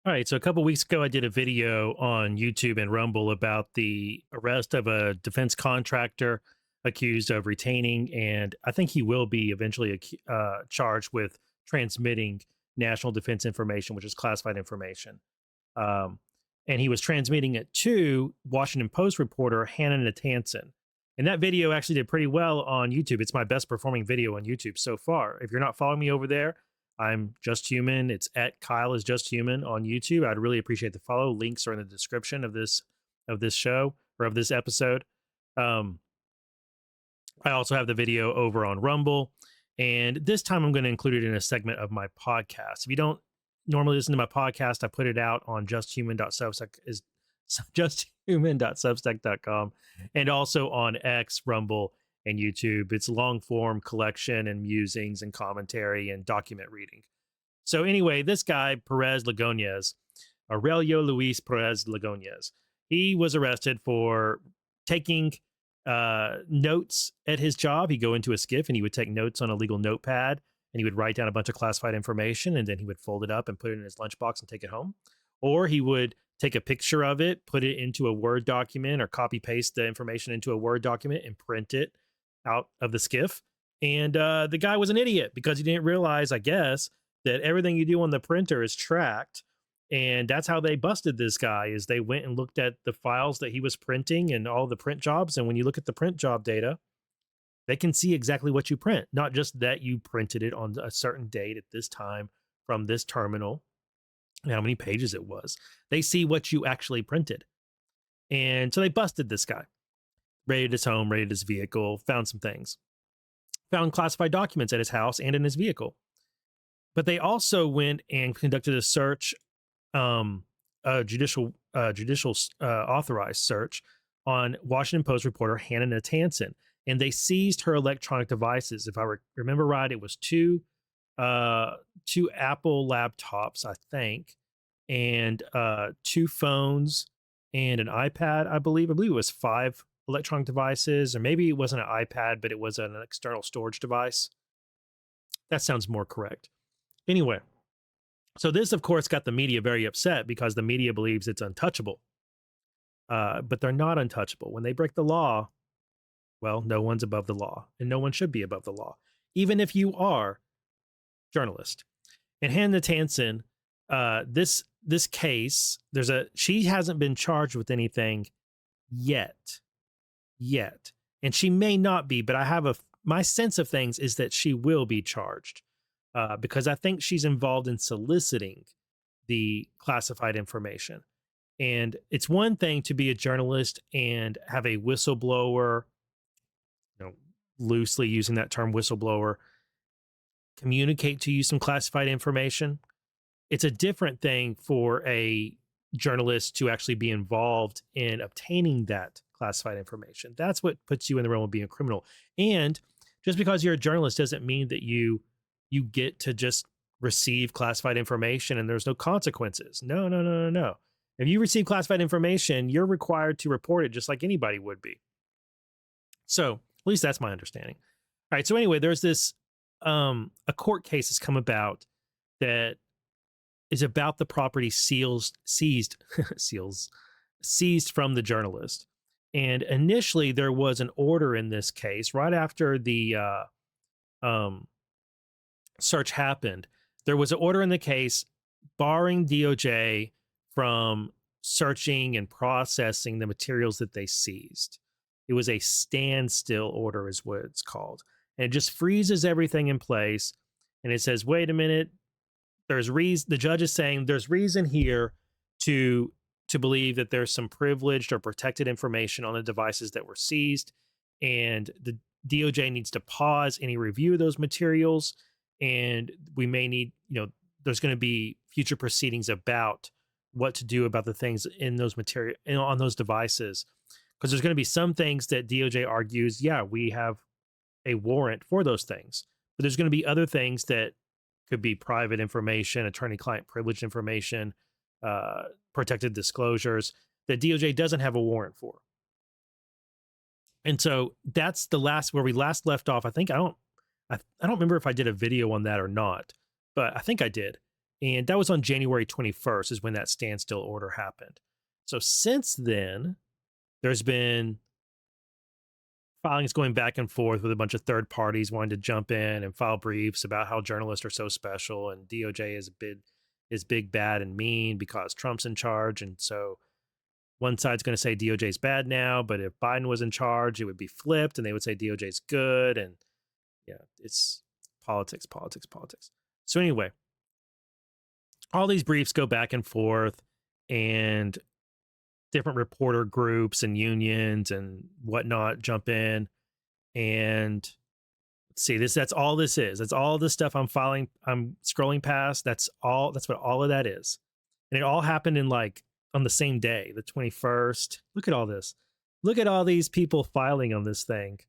All right, so a couple weeks ago, I did a video on YouTube and Rumble about the arrest of a defense contractor accused of retaining, and I think he will be eventually charged with transmitting national defense information, which is classified information. Um, and he was transmitting it to Washington Post reporter Hannah Natanson. And that video actually did pretty well on YouTube. It's my best performing video on YouTube so far. If you're not following me over there, I'm Just Human. It's at Kyle is Just Human on YouTube. I'd really appreciate the follow. Links are in the description of this show or of this episode. Um, I also have the video over on Rumble, and this time I'm going to include it in a segment of my podcast. If you don't normally listen to my podcast, I put it out on justhuman.substack.com and also on X, Rumble, and YouTube. It's long form collection and musings and commentary and document reading. So anyway, this guy Perez-Lugones, Aurelio Luis Perez-Lagones, he was arrested for taking notes at his job. He'd go into a skiff and he would take notes on a legal notepad, and he would write down a bunch of classified information, and then he would fold it up and put it in his lunchbox and take it home. Or he would take a picture of it, put it into a Word document, or copy paste the information into a Word document and print it out of the skiff. And the guy was an idiot because he didn't realize, I guess, that everything you do on the printer is tracked. And that's how they busted this guy. Is they went and looked at the files that he was printing and all the print jobs. And when you look at the print job data, they can see exactly what you print, not just that you printed it on a certain date at this time from this terminal and how many pages it was. They see what you actually printed. And so they busted this guy, raided his home, raided his vehicle, found some things, found classified documents at his house and in his vehicle. But they also went and conducted a search, a judicial authorized search on Washington Post reporter Hannah Natanson. And they seized her electronic devices. If I remember right, it was two Apple laptops, I think, and two phones and an iPad, I believe. I believe it was 5 electronic devices, or maybe it wasn't an iPad, but it was an external storage device. That sounds more correct. Anyway, so this, of course, got the media very upset because the media believes it's untouchable. But they're not untouchable. When they break the law, well, no one's above the law, and no one should be above the law, even if you are journalist. And Hannah Natanson, this case, she hasn't been charged with anything yet, and she may not be, but I have my sense of things is that she will be charged because I think she's involved in soliciting the classified information. And it's one thing to be a journalist and have a whistleblower, loosely using that term whistleblower, communicate to you some classified information. It's a different thing for a journalist to actually be involved in obtaining that classified information. That's what puts you in the realm of being a criminal. And just because you're a journalist doesn't mean that you get to just receive classified information and there's no consequences. No. If you receive classified information, you're required to report it just like anybody would be. So at least that's my understanding. All right. So anyway, there's this a court case has come about that is about the property seized from the journalist. And initially there was an order in this case right after the search happened. There was an order in the case barring DOJ from searching and processing the materials that they seized. It was a standstill order is what it's called. And it just freezes everything in place. And it says, wait a minute, the judge is saying there's reason here to believe that there's some privileged or protected information on the devices that were seized. And the DOJ needs to pause any review of those materials. And we may need, there's going to be future proceedings about what to do about the things in those on those devices. Because there's going to be some things that DOJ argues, yeah, we have a warrant for those things. But there's going to be other things that could be private information, attorney-client privileged information, protected disclosures that DOJ doesn't have a warrant for. And so that's where we last left off. I don't remember if I did a video on that or not, but I think I did. And that was on January 21st is when that standstill order happened. So since then, there's been filings going back and forth with a bunch of third parties wanting to jump in and file briefs about how journalists are so special and DOJ is big, bad, and mean because Trump's in charge. And so one side's going to say DOJ's bad now, but if Biden was in charge, it would be flipped and they would say DOJ's good. And yeah, it's politics, politics, politics. So anyway, all these briefs go back and forth, and different reporter groups and unions and whatnot jump in. And let's see, that's all this is. That's all the stuff I'm scrolling past. That's what all of that is. And it all happened in like on the same day, the 21st. Look at all this. Look at all these people filing on this thing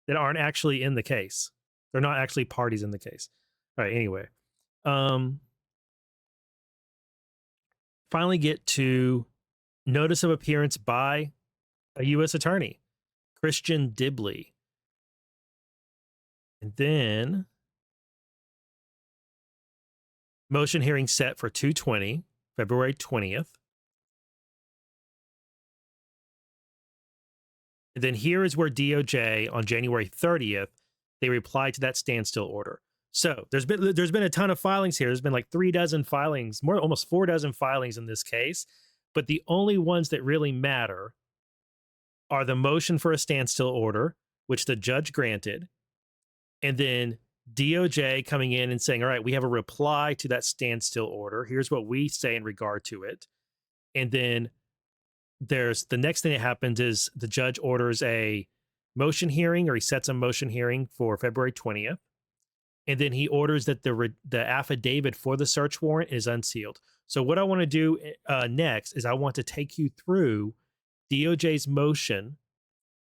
that aren't actually in the case. They're not actually parties in the case. All right, anyway. Finally get to notice of appearance by a U.S. attorney, Christian Dibley. And then motion hearing set for 2/20, February 20th. And then here is where DOJ on January 30th, they replied to that standstill order. So there's been a ton of filings here. There's been like 36 filings, almost 40 filings in this case. But the only ones that really matter are the motion for a standstill order, which the judge granted, and then DOJ coming in and saying, all right, we have a reply to that standstill order. Here's what we say in regard to it. And then there's the next thing that happens is the judge orders a motion hearing, or he sets a motion hearing for February 20th. And then he orders that the affidavit for the search warrant is unsealed. So what I want to do next is I want to take you through DOJ's motion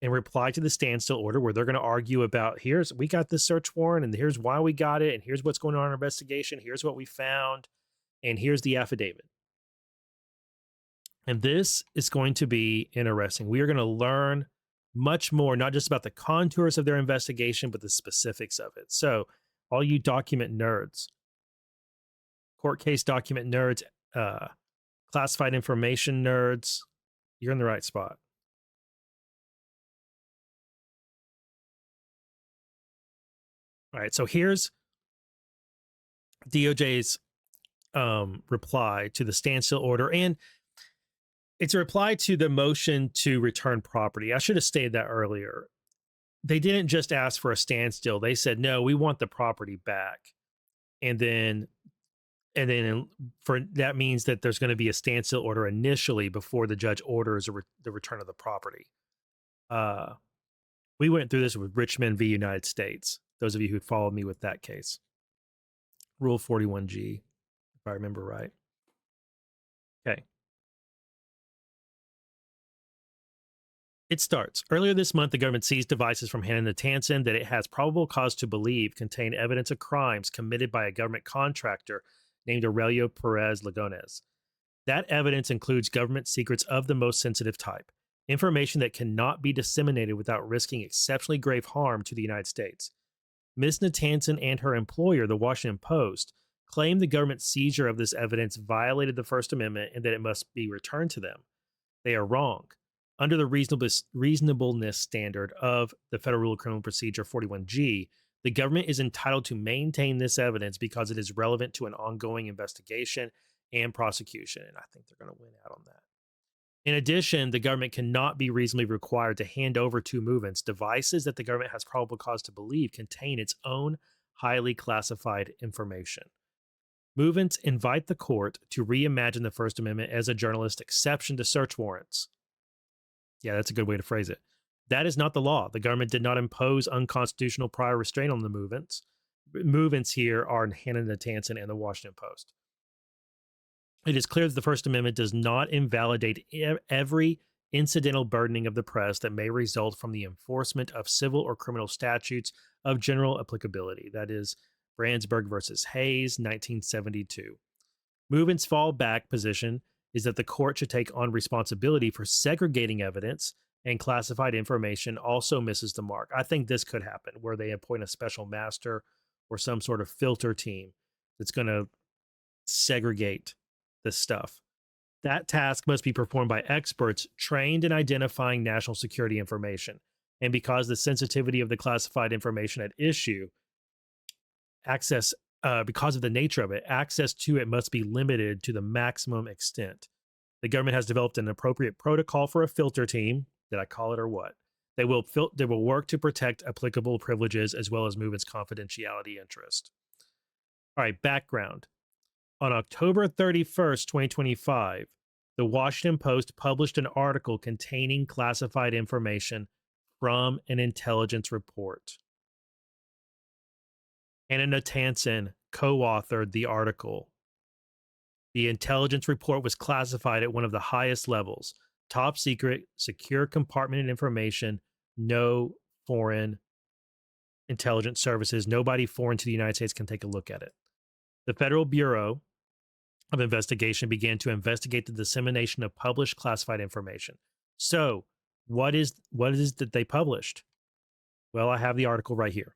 and reply to the standstill order, where they're going to argue about, we got this search warrant and here's why we got it. And here's what's going on in our investigation. Here's what we found. And here's the affidavit. And this is going to be interesting. We are going to learn much more, not just about the contours of their investigation, but the specifics of it. So all you document nerds, court case document nerds, classified information nerds, you're in the right spot. All right, so here's DOJ's reply to the standstill order, and it's a reply to the motion to return property. I should have stated that earlier. They didn't just ask for a standstill. They said, no, we want the property back. And then for that means that there's going to be a standstill order initially before the judge orders the return of the property. We went through this with Richmond v. United States. Those of you who followed me with that case. Rule 41G, if I remember right. Okay. It starts. Earlier this month, the government seized devices from Hannah Natanson that it has probable cause to believe contain evidence of crimes committed by a government contractor named Aurelio Perez-Lagones. That evidence includes government secrets of the most sensitive type, information that cannot be disseminated without risking exceptionally grave harm to the United States. Ms. Natanson and her employer, the Washington Post, claimed the government's seizure of this evidence violated the First Amendment and that it must be returned to them. They are wrong. Under the reasonableness standard of the Federal Rule of Criminal Procedure 41G, the government is entitled to maintain this evidence because it is relevant to an ongoing investigation and prosecution. And I think they're going to win out on that. In addition, the government cannot be reasonably required to hand over to movements devices that the government has probable cause to believe contain its own highly classified information. Movements invite the court to reimagine the First Amendment as a journalist exception to search warrants. Yeah, that's a good way to phrase it. That is not the law. The government did not impose unconstitutional prior restraint on the movements. Movements here are Hannah Natanson and the Washington Post. It is clear that the First Amendment does not invalidate every incidental burdening of the press that may result from the enforcement of civil or criminal statutes of general applicability. That is Brandsburg versus Hayes, 1972. Movement's fallback position is that the court should take on responsibility for segregating evidence, and classified information also misses the mark. I think this could happen, where they appoint a special master or some sort of filter team that's going to segregate this stuff. That task must be performed by experts trained in identifying national security information. And because the sensitivity of the classified information at issue, access, because of the nature of it, access to it must be limited to the maximum extent. The government has developed an appropriate protocol for a filter team. Did I call it or what? They will work to protect applicable privileges as well as move its confidentiality interest. All right, background. On October 31st, 2025, the Washington Post published an article containing classified information from an intelligence report. Hannah Natanson co-authored the article. The intelligence report was classified at one of the highest levels, top secret, secure compartmented information, no foreign intelligence services, nobody foreign to the United States can take a look at it. The Federal Bureau of Investigation began to investigate the dissemination of published classified information. So, what is that they published? Well, I have the article right here.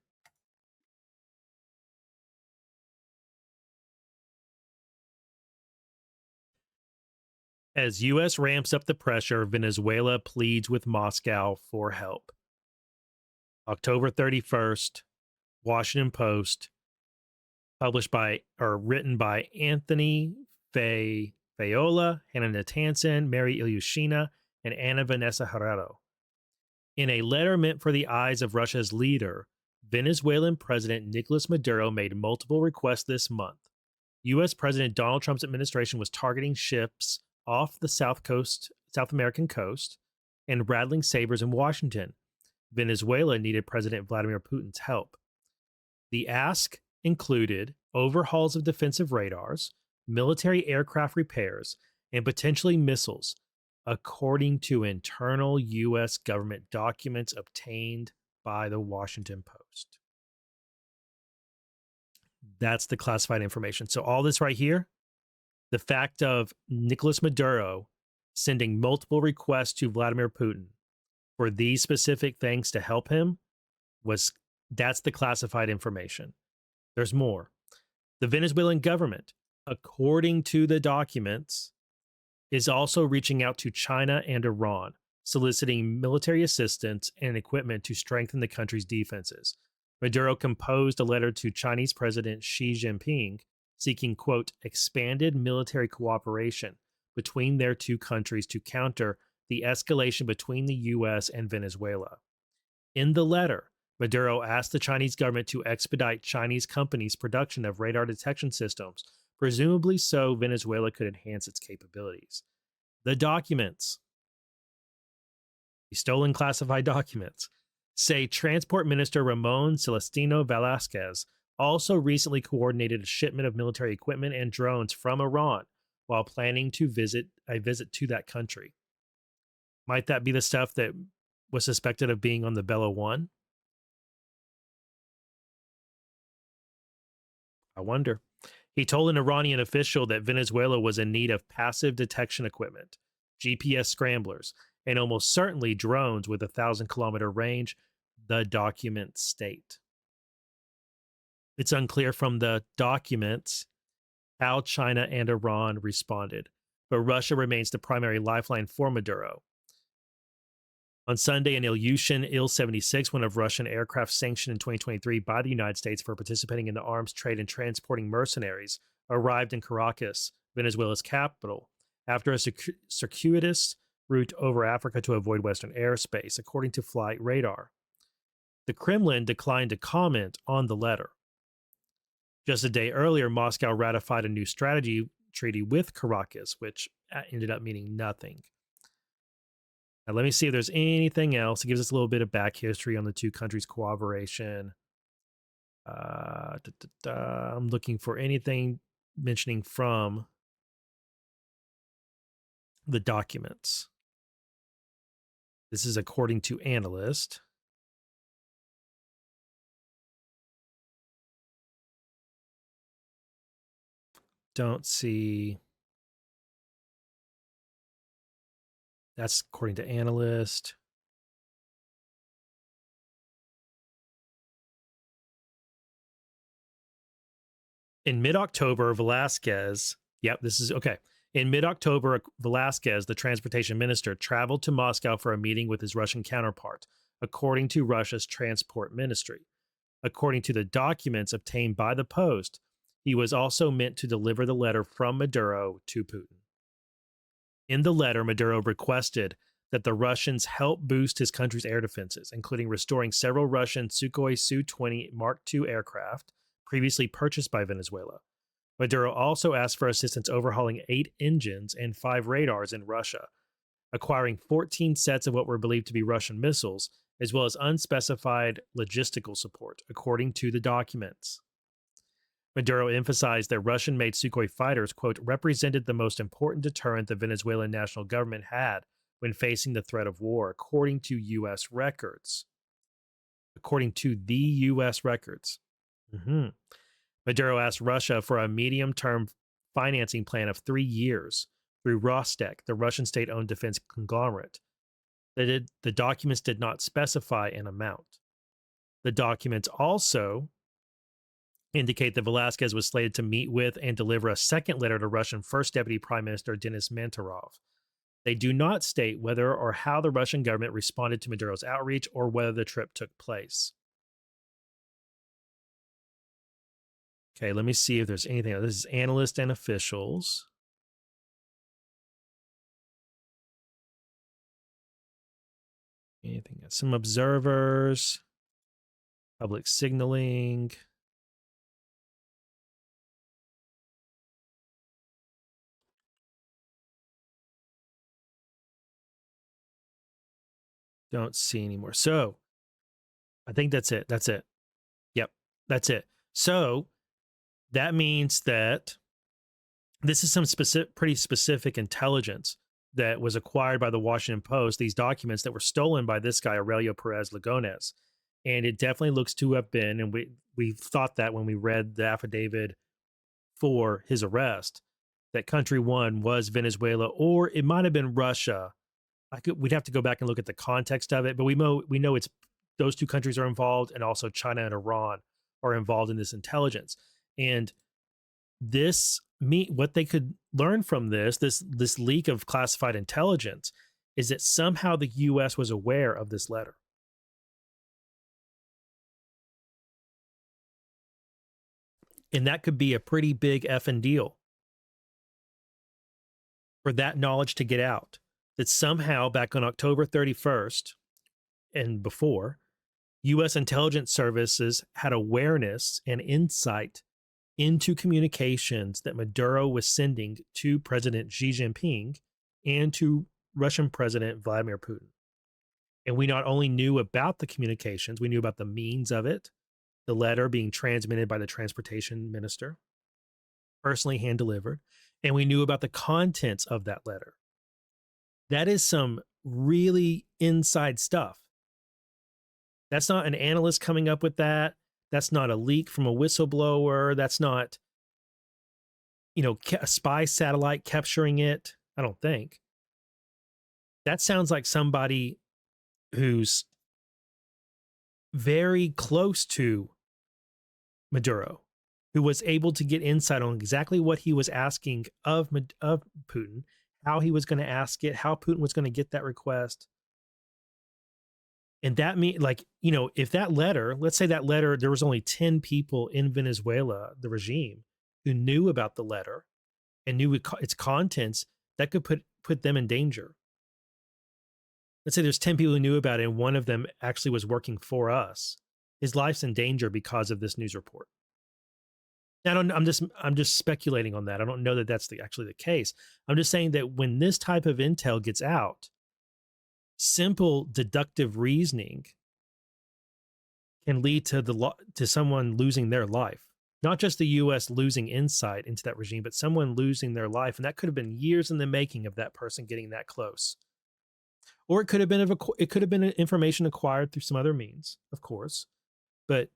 As U.S. ramps up the pressure, Venezuela pleads with Moscow for help. October 31st, Washington Post, written by Anthony Fayola, Hannah Natanson, Mary Ilyushina, and Ana Vanessa Herrero. In a letter meant for the eyes of Russia's leader, Venezuelan President Nicolas Maduro made multiple requests this month. U.S. President Donald Trump's administration was targeting ships off the South American coast, and rattling sabers in Washington. Venezuela needed President Vladimir Putin's help. The ask included overhauls of defensive radars, military aircraft repairs, and potentially missiles, according to internal U.S. government documents obtained by the Washington Post. That's the classified information. So all this right here, the fact of Nicolas Maduro sending multiple requests to Vladimir Putin for these specific things to help him, that's the classified information. There's more. The Venezuelan government, according to the documents, is also reaching out to China and Iran, soliciting military assistance and equipment to strengthen the country's defenses. Maduro composed a letter to Chinese President Xi Jinping seeking, quote, expanded military cooperation between their two countries to counter the escalation between the U.S. and Venezuela. In the letter, Maduro asked the Chinese government to expedite Chinese companies' production of radar detection systems, presumably so Venezuela could enhance its capabilities. The documents, the stolen classified documents, say Transport Minister Ramon Celestino Velasquez also recently coordinated a shipment of military equipment and drones from Iran while planning to visit to that country. Might that be the stuff that was suspected of being on the Bella 1? I wonder. He told an Iranian official that Venezuela was in need of passive detection equipment, GPS scramblers, and almost certainly drones with a 1,000-kilometer range, the documents state. It's unclear from the documents how China and Iran responded, but Russia remains the primary lifeline for Maduro. On Sunday, an Ilyushin Il-76, one of Russian aircraft sanctioned in 2023 by the United States for participating in the arms trade and transporting mercenaries, arrived in Caracas, Venezuela's capital, after a circuitous route over Africa to avoid Western airspace, according to flight radar. The Kremlin declined to comment on the letter. Just a day earlier, Moscow ratified a new strategy treaty with Caracas, which ended up meaning nothing. Now, let me see if there's anything else. It gives us a little bit of back history on the two countries' cooperation. I'm looking for anything mentioning from the documents. This is according to analyst. Don't see. That's according to analyst. In mid-October, Velasquez, yep, this is okay. In mid-October, Velasquez, the transportation minister, traveled to Moscow for a meeting with his Russian counterpart, according to Russia's transport ministry. According to the documents obtained by the Post, he was also meant to deliver the letter from Maduro to Putin. In the letter, Maduro requested that the Russians help boost his country's air defenses, including restoring several Russian Sukhoi Su-20 Mark II aircraft previously purchased by Venezuela. Maduro also asked for assistance overhauling 8 engines and 5 radars in Russia, acquiring 14 sets of what were believed to be Russian missiles, as well as unspecified logistical support, according to the documents. Maduro emphasized that Russian-made Sukhoi fighters, quote, represented the most important deterrent the Venezuelan national government had when facing the threat of war, according to U.S. records. According to the U.S. records. Maduro asked Russia for a medium-term financing plan of 3 years through Rostec, the Russian state-owned defense conglomerate. The documents did not specify an amount. The documents also indicate that Velasquez was slated to meet with and deliver a second letter to Russian First Deputy Prime Minister Denis Manturov. They do not state whether or how the Russian government responded to Maduro's outreach or whether the trip took place. Okay, let me see if there's anything else. This is analysts and officials. Anything else? Some observers. Public signaling. Don't see anymore. So I think that's it. That's it. Yep, that's it. So that means that this is some pretty specific intelligence that was acquired by the Washington Post, these documents that were stolen by this guy, Aurelio Perez-Lagones. And it definitely looks to have been, and we thought that when we read the affidavit for his arrest, that country one was Venezuela, or it might have been Russia. We'd have to go back and look at the context of it, but we know it's those two countries are involved, and also China and Iran are involved in this intelligence. And what they could learn from this leak of classified intelligence is that somehow the U.S. was aware of this letter. And that could be a pretty big effing deal for that knowledge to get out. That somehow back on October 31st and before, U.S. intelligence services had awareness and insight into communications that Maduro was sending to President Xi Jinping and to Russian President Vladimir Putin. And we not only knew about the communications, we knew about the means of it, the letter being transmitted by the transportation minister, personally hand-delivered, and we knew about the contents of that letter. That is some really inside stuff. That's not an analyst coming up with that. That's not a leak from a whistleblower. That's not, a spy satellite capturing it. I don't think. That sounds like somebody who's very close to Maduro, who was able to get insight on exactly what he was asking of Putin, how he was going to ask it, how Putin was going to get that request. And that means, if that letter, let's say that letter, there was only 10 people in Venezuela, the regime, who knew about the letter and knew its contents, that could put them in danger. Let's say there's 10 people who knew about it and one of them actually was working for us. His life's in danger because of this news report. Now, I'm just speculating on that. I don't know that that's actually the case. I'm just saying that when this type of intel gets out, simple deductive reasoning can lead to someone losing their life. Not just the U.S. losing insight into that regime, but someone losing their life. And that could have been years in the making of that person getting that close. Or it could have been information acquired through some other means, of course. But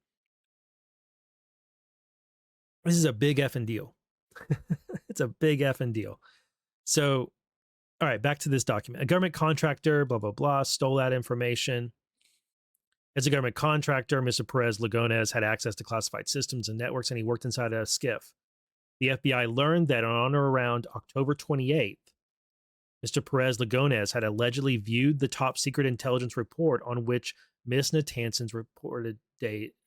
this is a big effing deal. It's a big effing deal. So, all right, back to this document. A government contractor, blah, blah, blah, stole that information. As a government contractor, Mr. Perez-Lugones had access to classified systems and networks, and he worked inside a skiff. The FBI learned that on or around October 28th, Mr. Perez-Lagones had allegedly viewed the top secret intelligence report on which Miss Natanson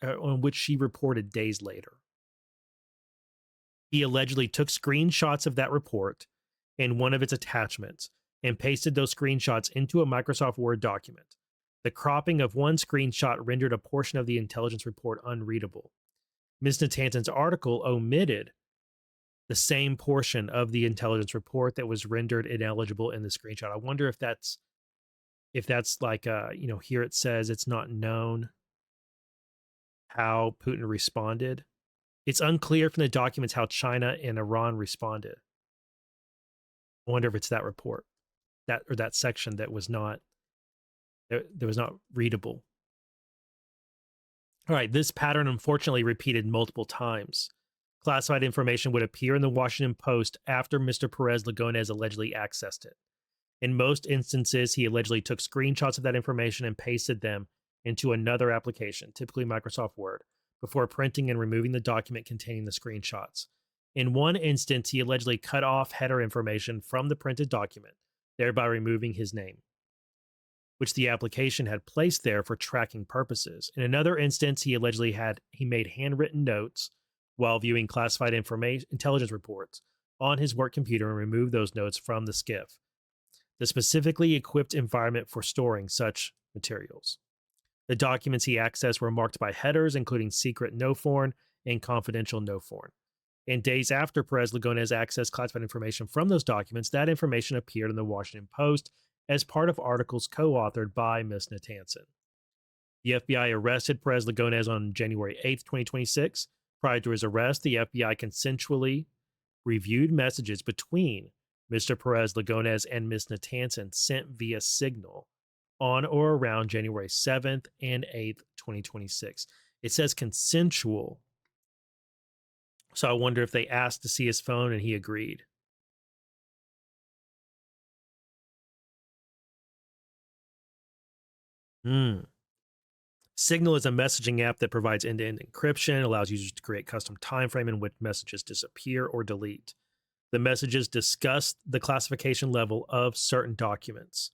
on which she reported days later. He allegedly took screenshots of that report and one of its attachments and pasted those screenshots into a Microsoft Word document. The cropping of one screenshot rendered a portion of the intelligence report unreadable. Ms. Natanson's article omitted the same portion of the intelligence report that was rendered ineligible in the screenshot. I wonder if that's like here it says it's not known how Putin responded. It's unclear from the documents how China and Iran responded. I wonder if it's that report, that section that was not readable. All right, this pattern unfortunately repeated multiple times. Classified information would appear in the Washington Post after Mr. Perez-Lagones allegedly accessed it. In most instances, he allegedly took screenshots of that information and pasted them into another application, typically Microsoft Word, before printing and removing the document containing the screenshots. In one instance, he allegedly cut off header information from the printed document, thereby removing his name, which the application had placed there for tracking purposes. In another instance, he allegedly made handwritten notes while viewing classified intelligence reports on his work computer and removed those notes from the skiff, the specifically equipped environment for storing such materials. The documents he accessed were marked by headers, including secret no foreign and confidential no foreign. And days after Perez-Lagones accessed classified information from those documents, that information appeared in the Washington Post as part of articles co-authored by Ms. Natanson. The FBI arrested Perez-Lagones on January 8th, 2026. Prior to his arrest, the FBI consensually reviewed messages between Mr. Perez-Lagones and Ms. Natanson sent via Signal on or around January 7th and 8th, 2026. It says consensual. So I wonder if they asked to see his phone and he agreed. Signal is a messaging app that provides end-to-end encryption, allows users to create custom time frame in which messages disappear or delete. The messages discuss the classification level of certain documents.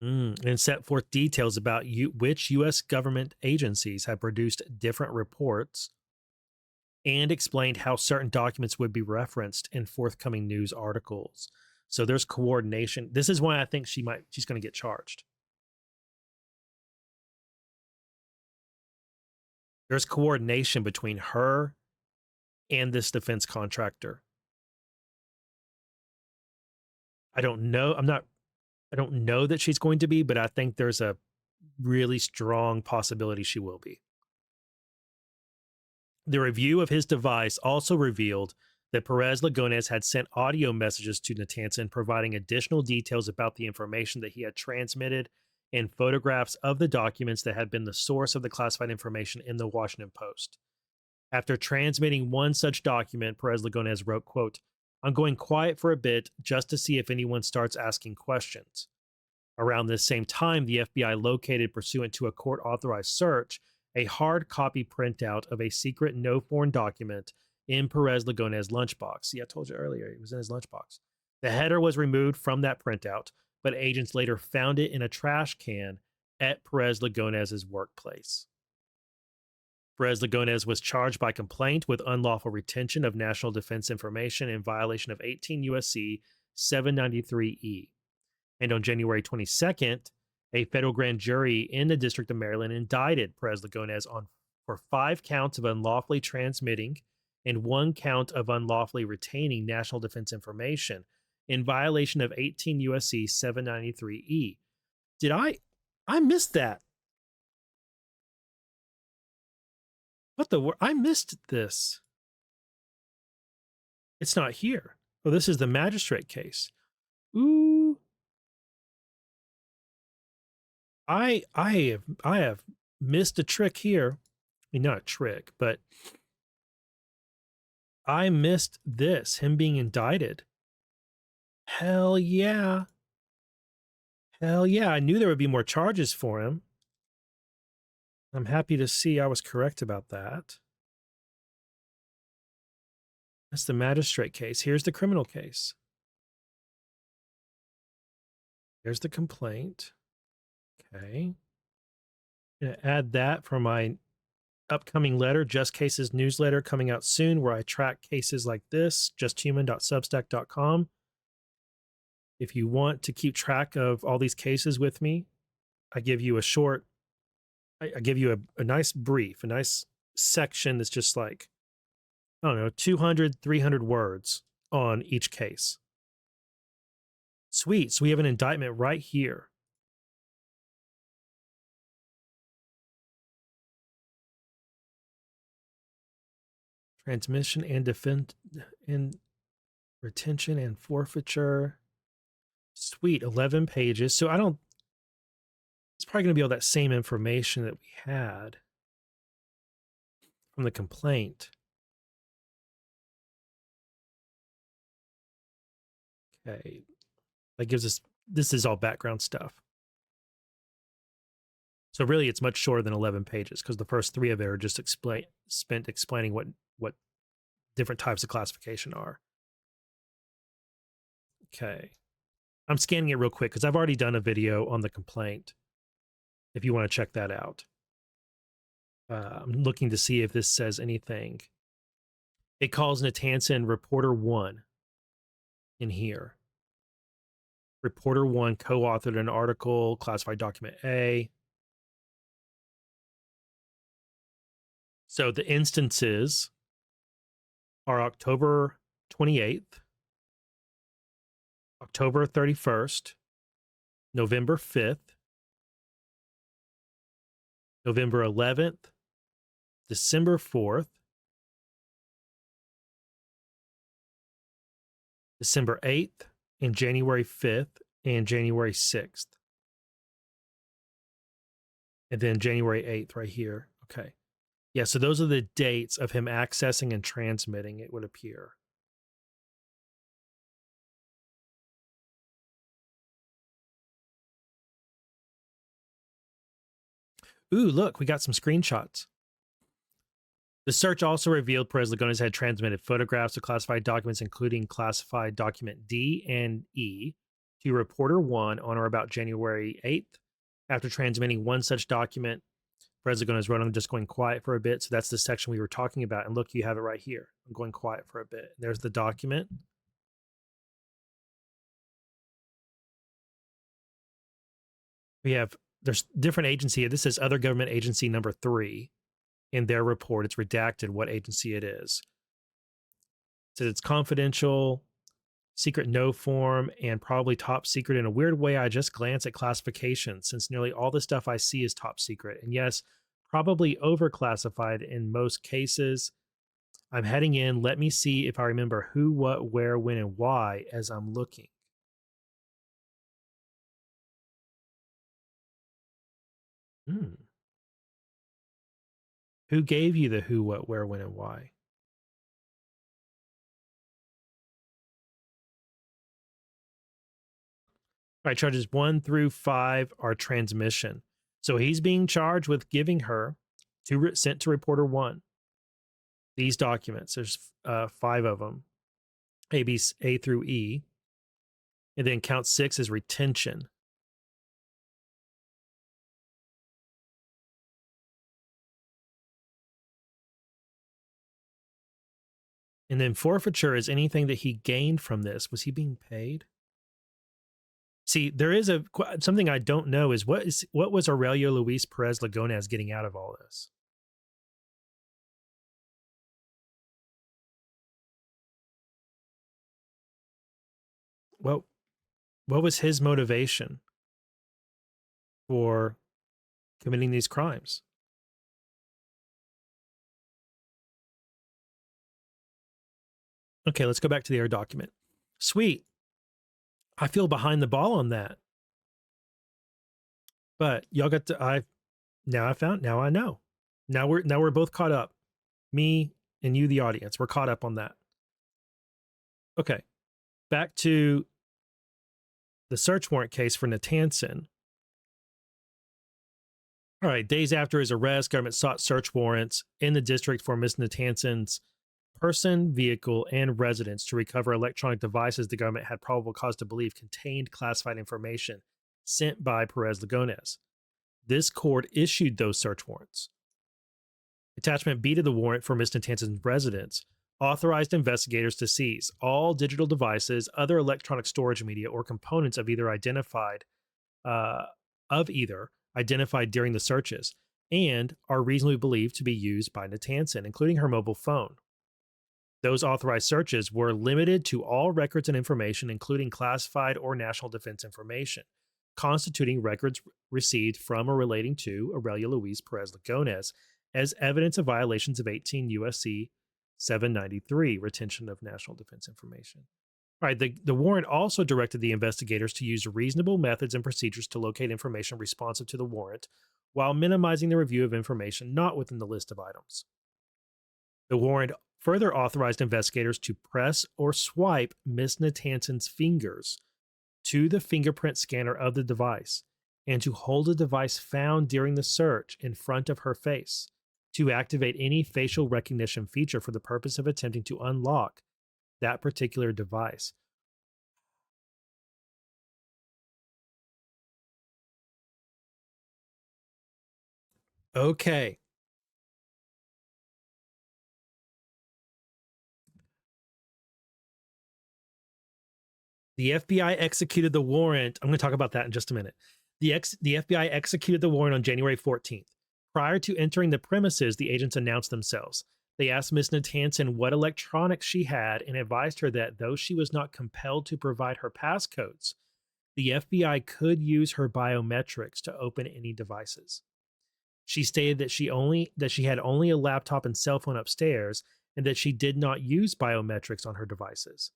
And set forth details about which U.S. government agencies have produced different reports and explained how certain documents would be referenced in forthcoming news articles. So there's coordination. This is why I think she's going to get charged. There's coordination between her and this defense contractor. I don't know. I don't know that she's going to be, but I think there's a really strong possibility she will be. The review of his device also revealed that Perez-Lagones had sent audio messages to Natanson providing additional details about the information that he had transmitted and photographs of the documents that had been the source of the classified information in the Washington Post. After transmitting one such document, Perez-Lagones wrote, quote, "I'm going quiet for a bit just to see if anyone starts asking questions." Around this same time, the FBI located, pursuant to a court-authorized search, a hard copy printout of a secret no foreign document in Perez-Lagones' lunchbox. See, I told you earlier, it was in his lunchbox. The header was removed from that printout, but agents later found it in a trash can at Perez-Lagones' workplace. Perez-Lagones was charged by complaint with unlawful retention of national defense information in violation of 18 U.S.C. 793E. And on January 22nd, a federal grand jury in the District of Maryland indicted Perez-Lagones for 5 counts of unlawfully transmitting and 1 count of unlawfully retaining national defense information in violation of 18 U.S.C. 793E. Did I missed that. What the word? I missed this. It's not here. Oh, this is the magistrate case. Ooh. I have missed a trick here. I mean, not a trick, but I missed this, him being indicted. Hell yeah. Hell yeah, I knew there would be more charges for him. I'm happy to see I was correct about that. That's the magistrate case. Here's the criminal case. Here's the complaint. Okay. I'm going to add that for my upcoming letter, Just Cases newsletter coming out soon, where I track cases like this, justhuman.substack.com. If you want to keep track of all these cases with me, I give you a short, I give you a nice brief, a nice section that's just like, I don't know, 200, 300 words on each case. Sweet. So we have an indictment right here. Transmission and defend and retention and forfeiture. Sweet. 11 pages. So it's probably going to be all that same information that we had from the complaint. Okay. That gives us, this is all background stuff. So really it's much shorter than 11 pages because the first 3 of it are just spent explaining what different types of classification are. Okay. I'm scanning it real quick because I've already done a video on the complaint if you want to check that out. I'm looking to see if this says anything. It calls Natanson Reporter 1 in here. Reporter 1 co-authored an article, classified document A. So the instances are October 28th, October 31st, November 5th, November 11th, December 4th, December 8th, and January 5th, and January 6th. And then January 8th right here. Okay. Yeah, so those are the dates of him accessing and transmitting, it would appear. Ooh, look, we got some screenshots. The search also revealed Perez-Lugones had transmitted photographs of classified documents, including classified document D and E, to Reporter 1 on or about January 8th. After transmitting one such document, Perez-Lugones wrote, "I'm just going quiet for a bit." So that's the section we were talking about. And look, you have it right here. I'm going quiet for a bit. There's the document. There's different agency. This is other government agency number 3. In their report, it's redacted what agency it is. It says it's confidential, secret no form, and probably top secret. In a weird way, I just glance at classification since nearly all the stuff I see is top secret. And yes, probably overclassified in most cases. I'm heading in. Let me see if I remember who, what, where, when, and why as I'm looking. Who gave you the who, what, where, when, and why? All right, charges 1 through 5 are transmission. So he's being charged with giving her sent to Reporter 1 these documents. There's 5 of them, A through E. And then count 6 is retention. And then forfeiture is anything that he gained from this. Was he being paid? See, there is something I don't know is what was Aurelio Luis Perez-Lagones getting out of all this? What was his motivation for committing these crimes? Okay, let's go back to the air document. Sweet. I feel behind the ball on that. But y'all got to now I know. Now we're both caught up. Me and you, the audience, we're caught up on that. Okay. Back to the search warrant case for Natanson. All right, days after his arrest, government sought search warrants in the district for Ms. Natanson's person, vehicle, and residence to recover electronic devices the government had probable cause to believe contained classified information sent by Perez-Lugones. This court issued those search warrants. Attachment B to the warrant for Ms. Natanson's residence authorized investigators to seize all digital devices, other electronic storage media, or components of either identified during the searches and are reasonably believed to be used by Natanson, including her mobile phone. Those authorized searches were limited to all records and information, including classified or national defense information, constituting records received from or relating to Aurelio Luis Perez-Lagones as evidence of violations of 18 U.S.C. 793, retention of national defense information. All right, the warrant also directed the investigators to use reasonable methods and procedures to locate information responsive to the warrant while minimizing the review of information not within the list of items. The warrant further authorized investigators to press or swipe Ms. Natanson's fingers to the fingerprint scanner of the device and to hold a device found during the search in front of her face to activate any facial recognition feature for the purpose of attempting to unlock that particular device. Okay. The FBI executed the warrant. I'm going to talk about that in just a minute. The FBI executed the warrant on January 14th. Prior to entering the premises, the agents announced themselves. They asked Ms. Natanson what electronics she had and advised her that though she was not compelled to provide her passcodes, the FBI could use her biometrics to open any devices. She stated that she had only a laptop and cell phone upstairs and that she did not use biometrics on her devices.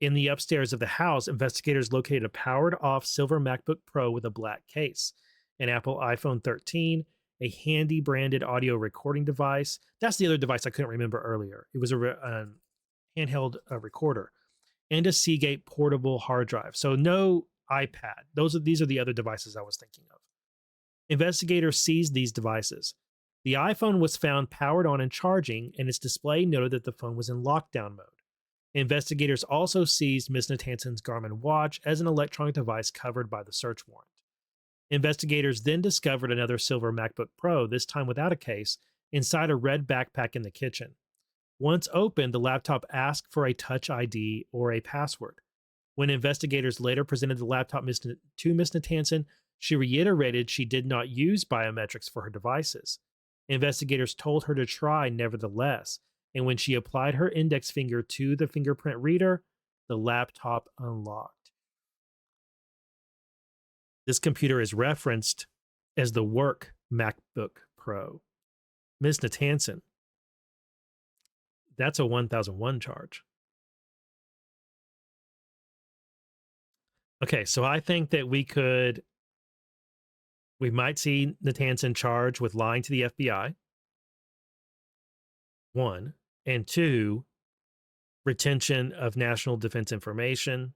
In the upstairs of the house, investigators located a powered-off silver MacBook Pro with a black case, an Apple iPhone 13, a handy branded audio recording device. That's the other device I couldn't remember earlier. It was a handheld recorder, and a Seagate portable hard drive. So no iPad. These are the other devices I was thinking of. Investigators seized these devices. The iPhone was found powered on and charging, and its display noted that the phone was in lockdown mode. Investigators also seized Ms. Natanson's Garmin watch as an electronic device covered by the search warrant. Investigators then discovered another silver MacBook Pro, this time without a case, inside a red backpack in the kitchen. Once opened, the laptop asked for a Touch ID or a password. When investigators later presented the laptop to Ms. Natanson, she reiterated she did not use biometrics for her devices. Investigators told her to try nevertheless, and when she applied her index finger to the fingerprint reader, the laptop unlocked. This computer is referenced as the work MacBook Pro. Ms. Natanson, that's a 1001 charge. Okay, so I think that we might see Natanson charged with lying to the FBI. 1. And 2, retention of national defense information,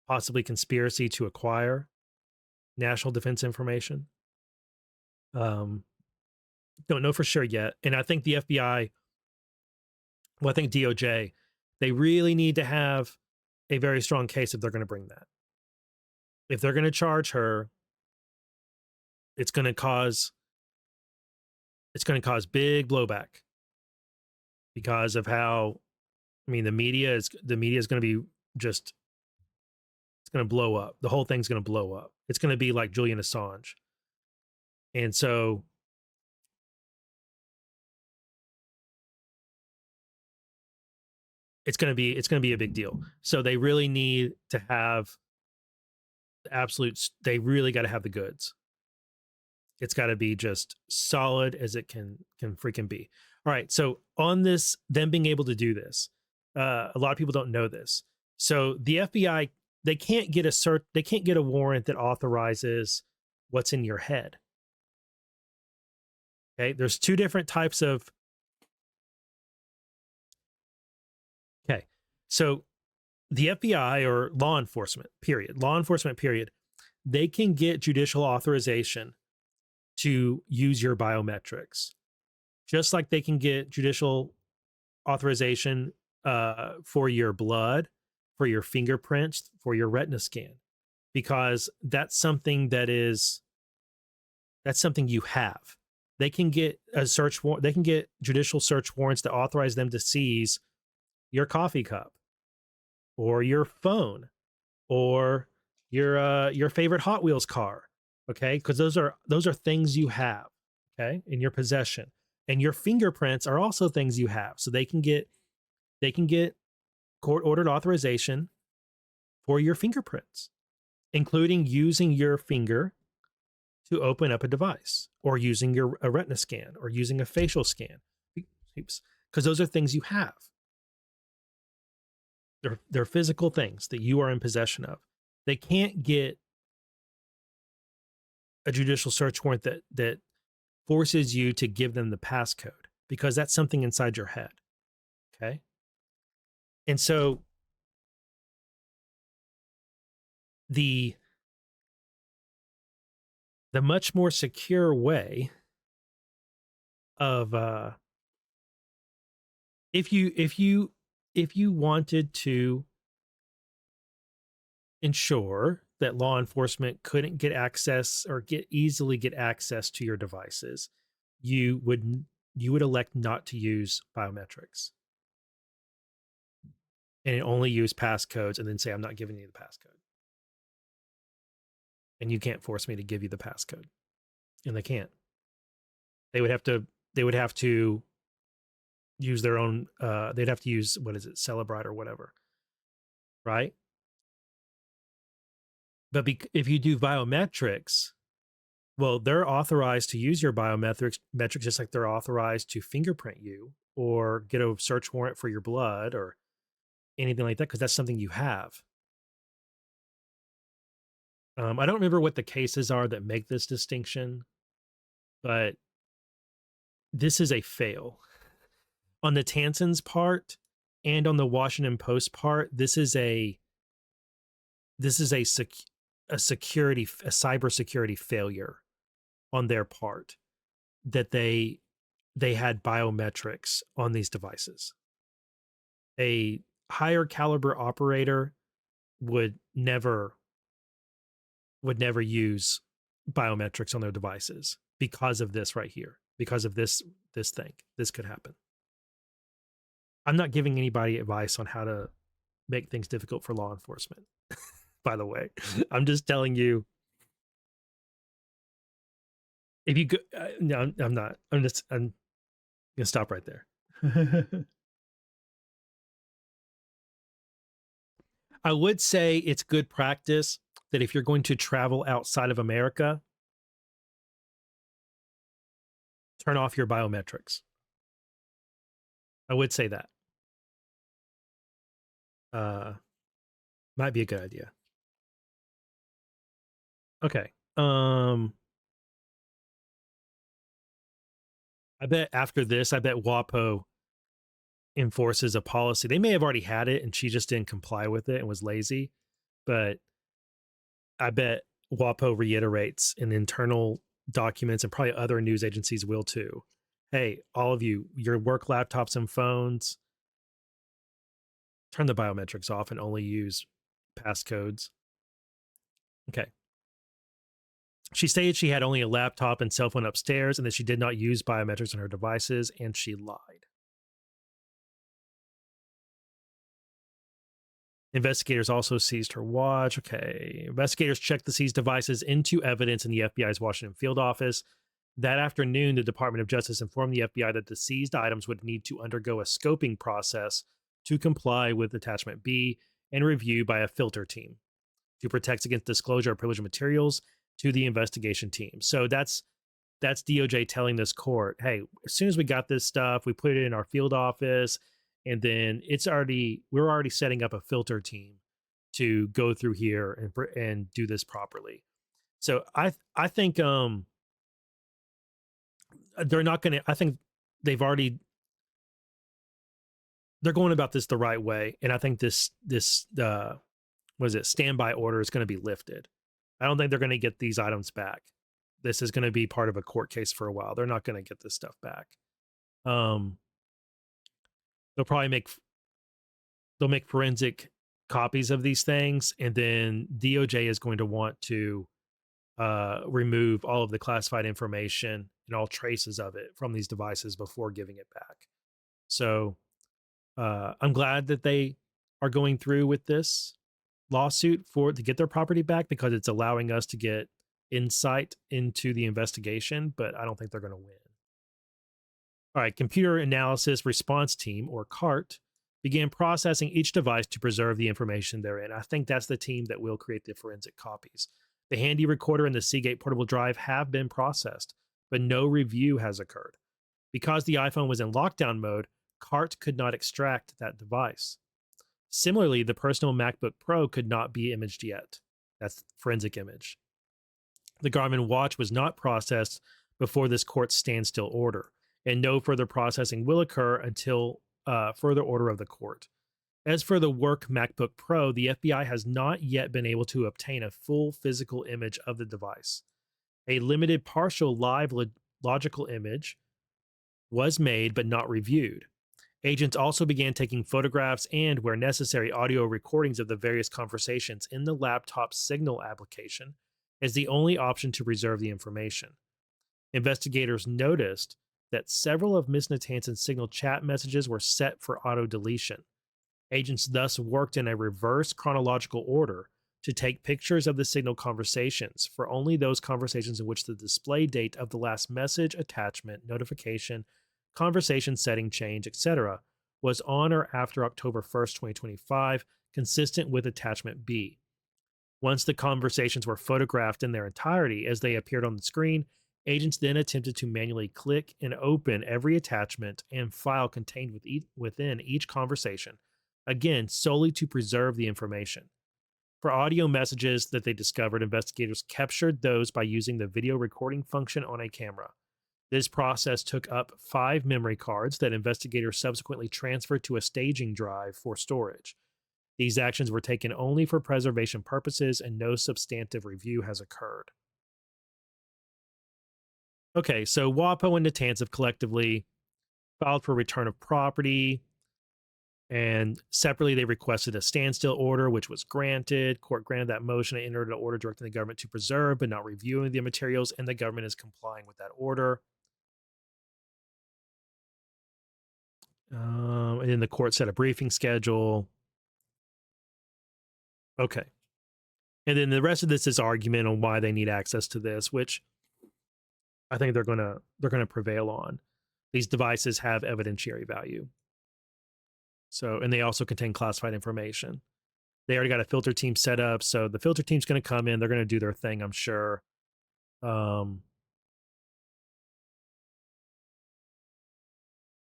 possibly conspiracy to acquire national defense information. Don't know for sure yet. And I think the FBI, I think DOJ, they really need to have a very strong case if they're going to bring that. If they're going to charge her, it's going to cause big blowback because of how, the media is going to be it's going to blow up. The whole thing's going to blow up. It's going to be like Julian Assange. And so it's going to be a big deal. So they really need to have they really got to have the goods. It's got to be just solid as it can freaking be. All right. So on this, them being able to do this, a lot of people don't know this. So the FBI, they can't get a warrant that authorizes what's in your head. Okay. There's two different types of. Okay. So the FBI or law enforcement period, they can get judicial authorization to use your biometrics, just like they can get judicial authorization for your blood, for your fingerprints, for your retina scan, because that's something you have. They can get a search warrant. They can get judicial search warrants to authorize them to seize your coffee cup, or your phone, or your favorite Hot Wheels car. Okay, because those are things you have. Okay, in your possession, and your fingerprints are also things you have. So they can get court ordered authorization for your fingerprints, including using your finger to open up a device, or using a retina scan, or using a facial scan, because those are things you have. They're physical things that you are in possession of. They can't get a judicial search warrant that forces you to give them the passcode, because that's something inside your head. Okay. And so the much more secure way of if you wanted to ensure that law enforcement couldn't get access or easily get access to your devices, you would elect not to use biometrics and only use passcodes, and then say, I'm not giving you the passcode. And you can't force me to give you the passcode. And they can't. They would have to use their own they'd have to use, what is it, Celebrite or whatever. Right? But if you do biometrics, well, they're authorized to use your biometrics just like they're authorized to fingerprint you or get a search warrant for your blood or anything like that, because that's something you have. I don't remember what the cases are that make this distinction, but this is a fail. On the Tanson's part and on the Washington Post part, this is a cybersecurity failure on their part, that they had biometrics on these devices. A higher caliber operator would never use biometrics on their devices because of this right here, because of this thing. This could happen. I'm not giving anybody advice on how to make things difficult for law enforcement, by the way. I'm just telling you, if you go, no, I'm not. I'm gonna stop right there. I would say it's good practice that if you're going to travel outside of America, turn off your biometrics. I would say that. Might be a good idea. Okay. I bet after this, WaPo enforces a policy. They may have already had it and she just didn't comply with it and was lazy, but I bet WaPo reiterates in internal documents, and probably other news agencies will too. Hey, all of you, your work laptops and phones, turn the biometrics off and only use passcodes. Okay. She stated she had only a laptop and cell phone upstairs and that she did not use biometrics on her devices, and she lied. Investigators also seized her watch. Okay. Investigators checked the seized devices into evidence in the FBI's Washington field office. That afternoon, the Department of Justice informed the FBI that the seized items would need to undergo a scoping process to comply with Attachment B and review by a filter team to protect against disclosure of privileged materials to the investigation team. So that's DOJ telling this court, hey, as soon as we got this stuff, we put it in our field office, and then we're already setting up a filter team to go through here and do this properly. So I think they're not going to. I think they've already they're going about this the right way, and I think this standby order is going to be lifted. I don't think they're going to get these items back. This is going to be part of a court case for a while. They're not going to get this stuff back. They'll probably make forensic copies of these things, and then DOJ is going to want to remove all of the classified information and all traces of it from these devices before giving it back. So I'm glad that they are going through with this lawsuit to get their property back, because it's allowing us to get insight into the investigation, but I don't think they're going to win. All right, Computer Analysis Response Team, or CART, began processing each device to preserve the information therein. I think that's the team that will create the forensic copies. The Handy Recorder and the Seagate Portable Drive have been processed, but no review has occurred. Because the iPhone was in lockdown mode, CART could not extract that device. Similarly, the personal MacBook Pro could not be imaged yet. That's forensic image. The Garmin watch was not processed before this court's standstill order, and no further processing will occur until further order of the court. As for the Work MacBook Pro, the FBI has not yet been able to obtain a full physical image of the device. A limited partial live logical image was made but not reviewed. Agents also began taking photographs and, where necessary, audio recordings of the various conversations in the laptop Signal application as the only option to preserve the information. Investigators noticed that several of Ms. Natanson's Signal chat messages were set for auto-deletion. Agents thus worked in a reverse chronological order to take pictures of the Signal conversations for only those conversations in which the display date of the last message, attachment, notification, conversation setting change, etc. was on or after October 1st, 2025, consistent with attachment B. Once the conversations were photographed in their entirety as they appeared on the screen, agents then attempted to manually click and open every attachment and file contained within each conversation, again, solely to preserve the information. For audio messages that they discovered, investigators captured those by using the video recording function on a camera. This process took up 5 memory cards that investigators subsequently transferred to a staging drive for storage. These actions were taken only for preservation purposes, and no substantive review has occurred. Okay, so WaPo and Natanson have collectively filed for return of property, and separately they requested a standstill order, which was granted. Court granted that motion and entered an order directing the government to preserve but not reviewing the materials, and the government is complying with that order. And then the court set a briefing schedule. Okay. And then the rest of this is argument on why they need access to this, which I think they're gonna prevail on. These devices have evidentiary value. So, and they also contain classified information. They already got a filter team set up, so the filter team's going to come in. They're going to do their thing, I'm sure.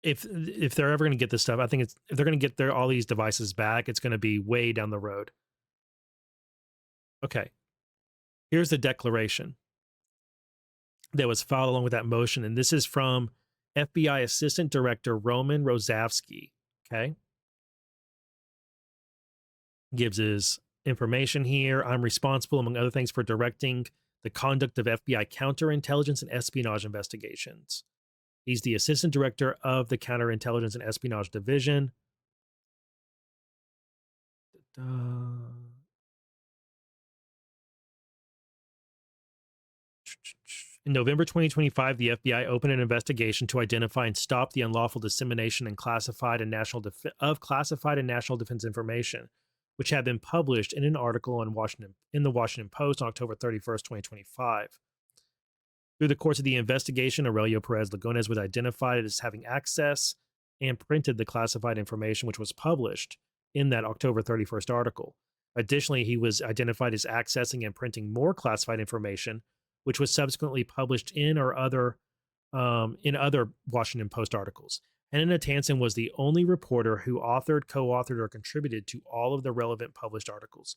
If they're ever going to get this stuff, I think if they're going to get all these devices back, it's going to be way down the road. Okay. Here's the declaration that was filed along with that motion, and this is from FBI Assistant Director Roman Rosavsky. Okay. Gives his information here. I'm responsible, among other things, for directing the conduct of FBI counterintelligence and espionage investigations. He's the Assistant Director of the Counterintelligence and Espionage Division. In November 2025, the FBI opened an investigation to identify and stop the unlawful dissemination and classified and national defense information, which had been published in an article in the Washington Post on October 31st, 2025. Through the course of the investigation, Aurelio Perez-Lagones was identified as having access and printed the classified information which was published in that October 31st article. Additionally, he was identified as accessing and printing more classified information, which was subsequently published in other Washington Post articles. Hannah Natanson was the only reporter who authored, co-authored, or contributed to all of the relevant published articles.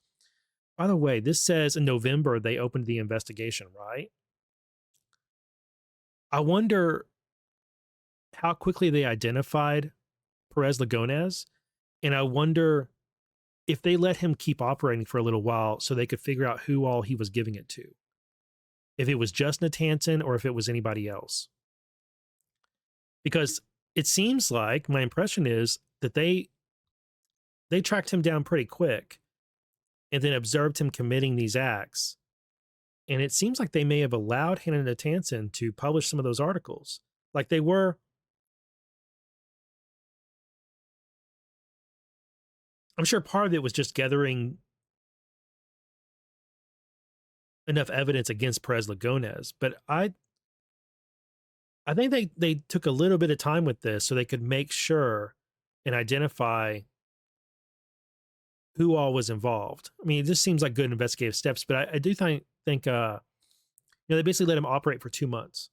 By the way, this says in November they opened the investigation, right? I wonder how quickly they identified Perez-Lagones, and I wonder if they let him keep operating for a little while so they could figure out who all he was giving it to. If it was just Natanson or if it was anybody else. Because it seems like, my impression is that they tracked him down pretty quick and then observed him committing these acts. And it seems like they may have allowed Hannah Natanson to publish some of those articles. Like they were. I'm sure part of it was just gathering enough evidence against Perez-Lugones, but I think they took a little bit of time with this so they could make sure and identify who all was involved. I mean, it just seems like good investigative steps, but I do think they basically let him operate for 2 months.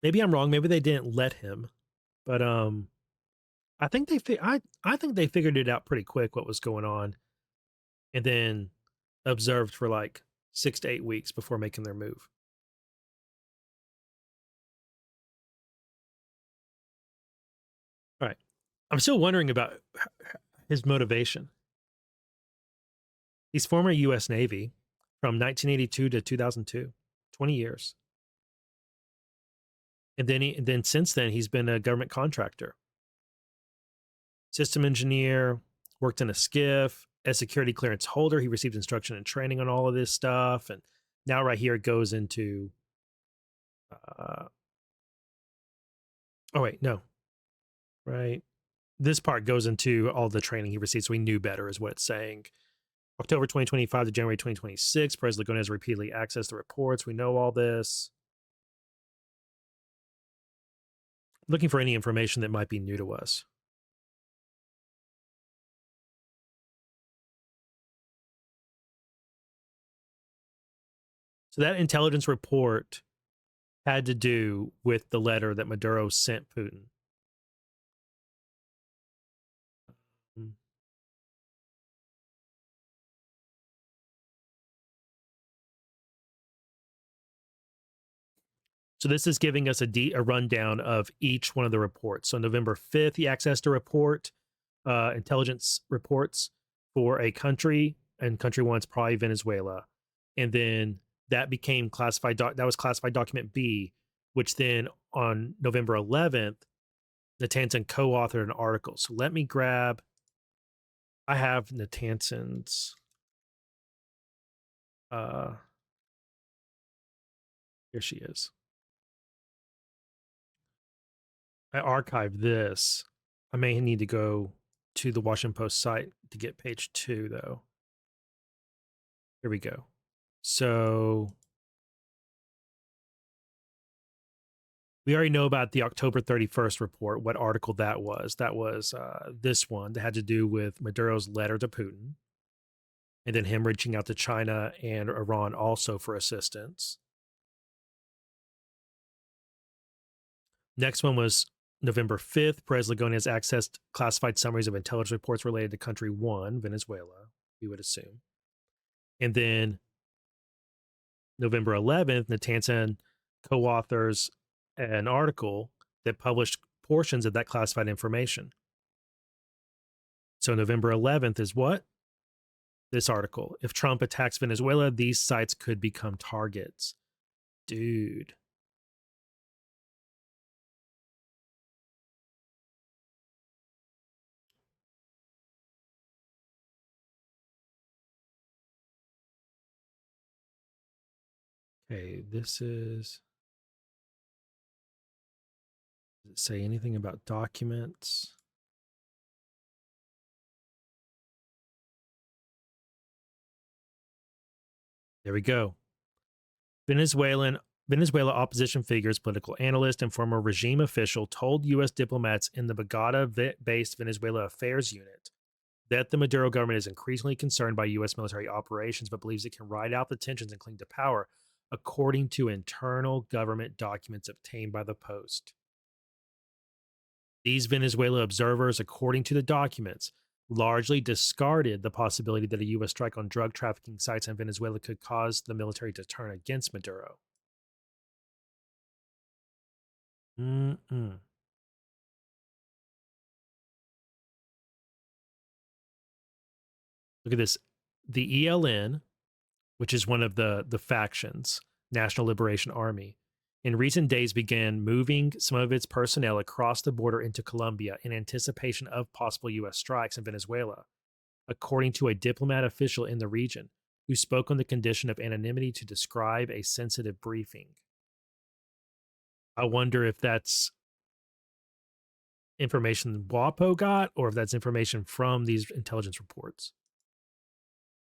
Maybe I'm wrong. Maybe they didn't let him, but I think I think they figured it out pretty quick what was going on, and then observed for like 6 to 8 weeks before making their move. All right. I'm still wondering about his motivation. He's former U.S. Navy from 1982 to 2002, 20 years. And then since then, he's been a government contractor. System engineer, worked in a skiff, as security clearance holder. He received instruction and training on all of this stuff. And now right here, it goes into, oh, wait, no, right. This part goes into all the training he received, so he knew better is what it's saying. October 2025 to January 2026, Perez-Lugones repeatedly accessed the reports. We know all this. Looking for any information that might be new to us. So that intelligence report had to do with the letter that Maduro sent Putin. So this is giving us a rundown of each one of the reports. So November 5th, he accessed a report, intelligence reports for a country, and country one's probably Venezuela. And then that became classified, that was classified document B, which then on November 11th, Natanson co-authored an article. So let me grab, I have Natanson's, here she is. I archived this. I may need to go to the Washington Post site to get page 2, though. Here we go. So we already know about the October 31st report, what article that was. That was this one that had to do with Maduro's letter to Putin, and then him reaching out to China and Iran also for assistance. Next one was November 5th. Perez-Lugones accessed classified summaries of intelligence reports related to country 1, Venezuela, we would assume. And then November 11th, Natanson co-authors an article that published portions of that classified information. So November 11th is what? This article. If Trump attacks Venezuela, these sites could become targets. Dude. Okay, this is, does it say anything about documents? There we go. Venezuela opposition figures, political analyst, and former regime official told U.S. diplomats in the Bogota-based Venezuela Affairs Unit that the Maduro government is increasingly concerned by U.S. military operations, but believes it can ride out the tensions and cling to power, according to internal government documents obtained by the Post. These Venezuela observers, according to the documents, largely discarded the possibility that a U.S. strike on drug trafficking sites in Venezuela could cause the military to turn against Maduro. Mm-mm. Look at this. The ELN, which is one of the factions, National Liberation Army, in recent days began moving some of its personnel across the border into Colombia in anticipation of possible U.S. strikes in Venezuela, according to a diplomat official in the region who spoke on the condition of anonymity to describe a sensitive briefing. I wonder if that's information WaPo got or if that's information from these intelligence reports.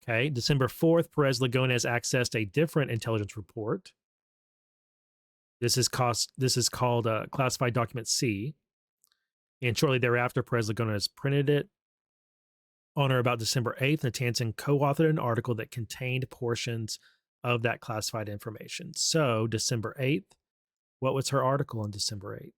Okay, December 4th, Perez-Lugones accessed a different intelligence report. This is called Classified Document C. And shortly thereafter, Perez-Lugones printed it. On or about December 8th, Natanson co-authored an article that contained portions of that classified information. So December 8th, what was her article on December 8th?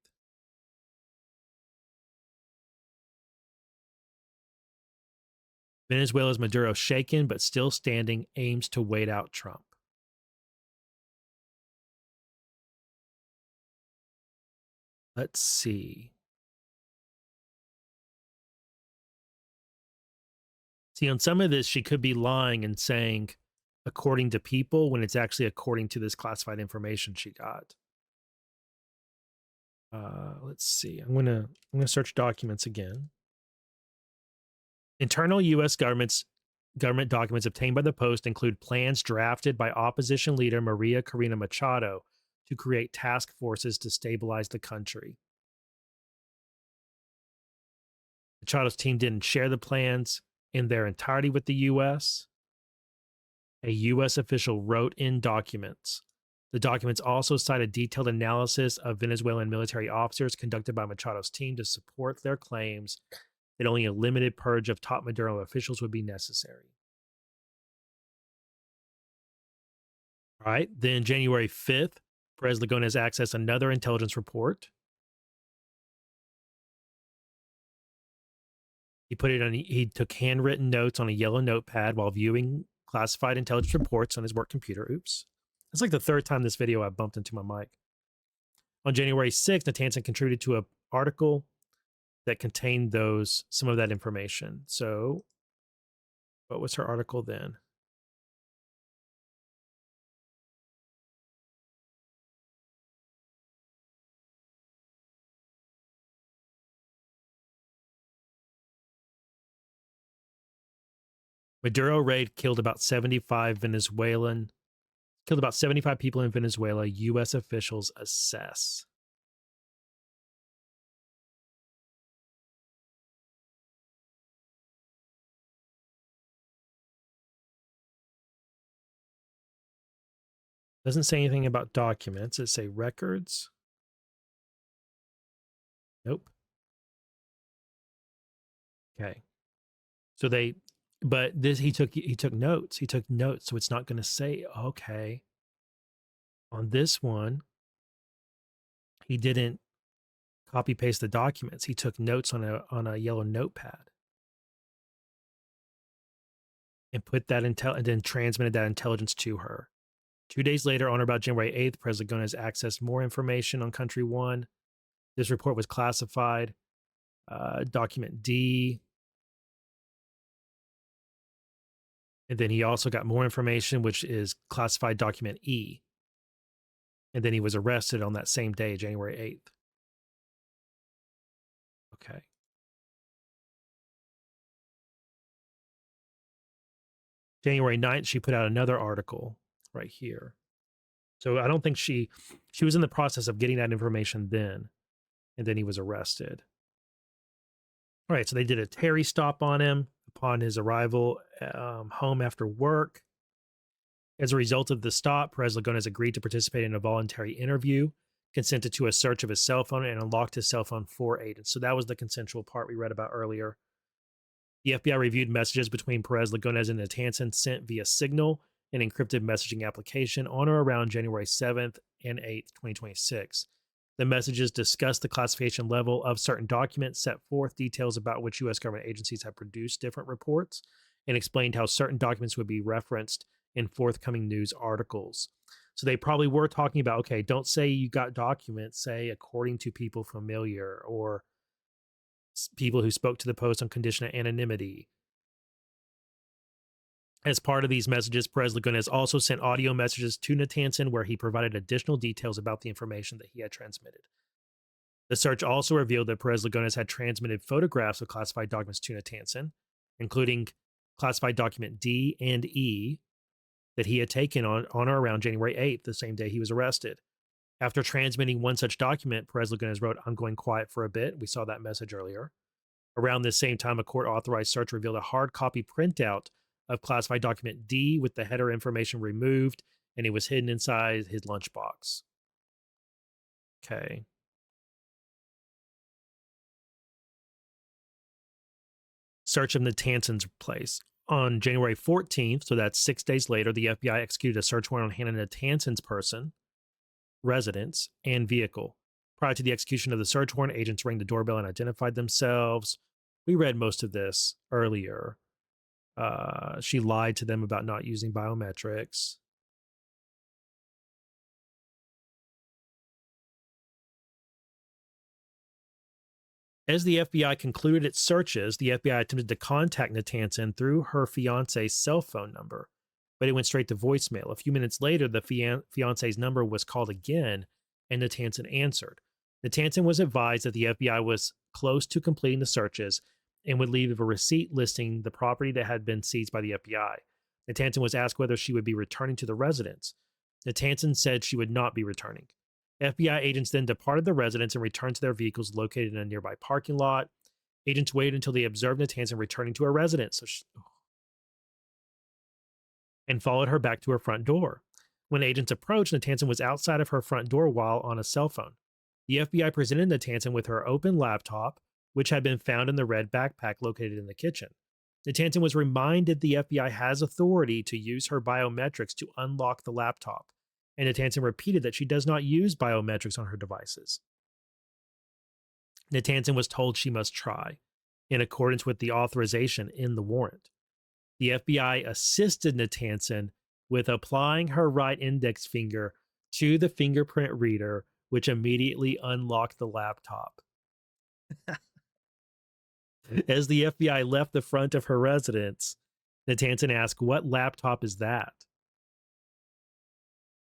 Venezuela's Maduro shaken but still standing, aims to wait out Trump. Let's see. See, on some of this, she could be lying and saying, according to people, when it's actually according to this classified information she got. Let's see. I'm gonna search documents again. Internal U.S. government documents obtained by the Post include plans drafted by opposition leader Maria Corina Machado to create task forces to stabilize the country. Machado's team didn't share the plans in their entirety with the U.S. A U.S. official wrote in documents. The documents also cite a detailed analysis of Venezuelan military officers conducted by Machado's team to support their claims that only a limited purge of top Maduro officials would be necessary. All right. Then January 5th, Perez-Lugones accessed another intelligence report. He took handwritten notes on a yellow notepad while viewing classified intelligence reports on his work computer. Oops. That's like the third time this video I bumped into my mic. On January 6th, Natanson contributed to an article that contained some of that information. So what was her article then? Maduro raid killed about 75 people in Venezuela, U.S. officials assess. Doesn't say anything about documents. It say records. Nope. Okay. So he took notes. He took notes, so it's not going to say, okay. On this one, he didn't copy paste the documents. He took notes on a yellow notepad and put that and then transmitted that intelligence to her. 2 days later, on or about January 8th, Perez-Lugones accessed more information on Country 1. This report was classified. Document D. And then he also got more information, which is classified document E. And then he was arrested on that same day, January 8th. Okay. January 9th, she put out another article right here. So I don't think she was in the process of getting that information then, and then he was arrested. All right, so they did a Terry stop on him upon his arrival home after work. As a result of the stop, Perez-Lugones agreed to participate in a voluntary interview, consented to a search of his cell phone, and unlocked his cell phone for Aiden. So that was the consensual part we read about earlier. The FBI reviewed messages between Perez-Lugones and Natanson sent via Signal, an encrypted messaging application, on or around January 7th and 8th, 2026. The messages discussed the classification level of certain documents, set forth details about which U.S. government agencies have produced different reports, and explained how certain documents would be referenced in forthcoming news articles. So they probably were talking about, okay, don't say you got documents, say according to people familiar or people who spoke to the post on condition of anonymity. As part of these messages, Perez-Lugones also sent audio messages to Natanson where he provided additional details about the information that he had transmitted. The search also revealed that Perez-Lugones had transmitted photographs of classified documents to Natanson, including classified document D and E that he had taken on or around January 8th, the same day he was arrested. After transmitting one such document, Perez-Lugones wrote, "I'm going quiet for a bit." We saw that message earlier. Around this same time, a court-authorized search revealed a hard copy printout of classified document D with the header information removed, and it was hidden inside his lunchbox. Okay. Search of Natanson's place. On January 14th, so that's 6 days later, the FBI executed a search warrant on Hannah Natanson's person, residence, and vehicle. Prior to the execution of the search warrant, agents rang the doorbell and identified themselves. We read most of this earlier. She lied to them about not using biometrics. As the FBI concluded its searches, the FBI attempted to contact Natanson through her fiance's cell phone number, but it went straight to voicemail. A few minutes later, the fiance's number was called again, and Natanson answered. Natanson was advised that the FBI was close to completing the searches and would leave a receipt listing the property that had been seized by the FBI. Natanson was asked whether she would be returning to the residence. Natanson said she would not be returning. FBI agents then departed the residence and returned to their vehicles located in a nearby parking lot. Agents waited until they observed Natanson returning to her residence and followed her back to her front door. When agents approached, Natanson was outside of her front door while on a cell phone. The FBI presented Natanson with her open laptop, which had been found in the red backpack located in the kitchen. Natanson was reminded the FBI has authority to use her biometrics to unlock the laptop, and Natanson repeated that she does not use biometrics on her devices. Natanson was told she must try, in accordance with the authorization in the warrant. The FBI assisted Natanson with applying her right index finger to the fingerprint reader, which immediately unlocked the laptop. As the FBI left the front of her residence, Natanson asked, "What laptop is that?"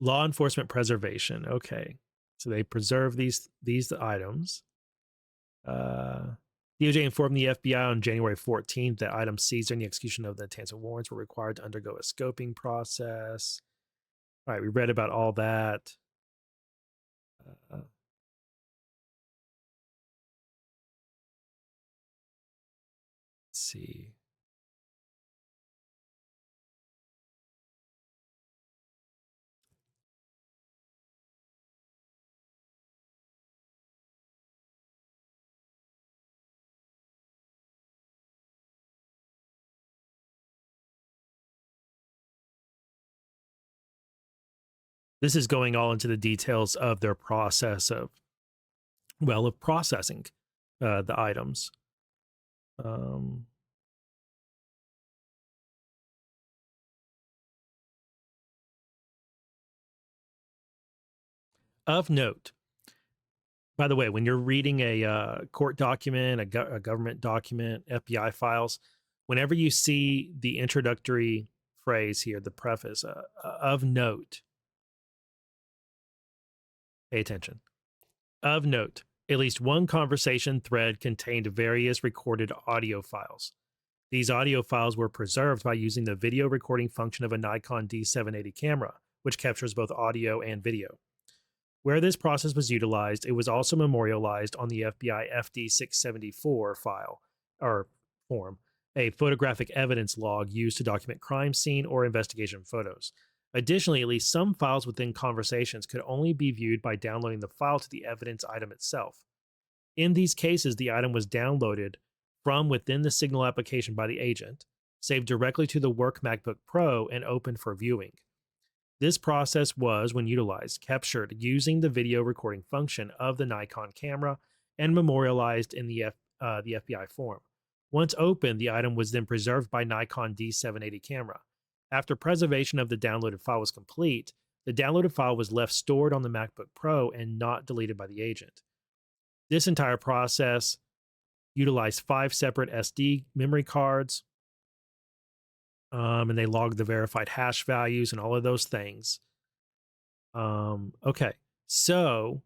Law enforcement preservation. Okay. So they preserve these items. DOJ informed the FBI on January 14th that items seized during the execution of the Natanson warrants were required to undergo a scoping process. All right, we read about all that. Let's see. This is going all into the details of their process of processing the items. Of note, by the way, when you're reading a court document, a government document, FBI files, whenever you see the introductory phrase here, the preface, of note, pay attention. Of note, at least one conversation thread contained various recorded audio files. These audio files were preserved by using the video recording function of a Nikon D780 camera, which captures both audio and video. Where this process was utilized, it was also memorialized on the FBI FD674 file, or form, a photographic evidence log used to document crime scene or investigation photos. Additionally, at least some files within conversations could only be viewed by downloading the file to the evidence item itself. In these cases, the item was downloaded from within the Signal application by the agent, saved directly to the work MacBook Pro, and opened for viewing. This process was, when utilized, captured using the video recording function of the Nikon camera and memorialized in the FBI form. Once opened, the item was then preserved by Nikon D780 camera. After preservation of the downloaded file was complete, The downloaded file was left stored on the MacBook Pro and not deleted by the agent. This entire process utilized 5 separate SD memory cards, and they logged the verified hash values and all of those things. Okay, so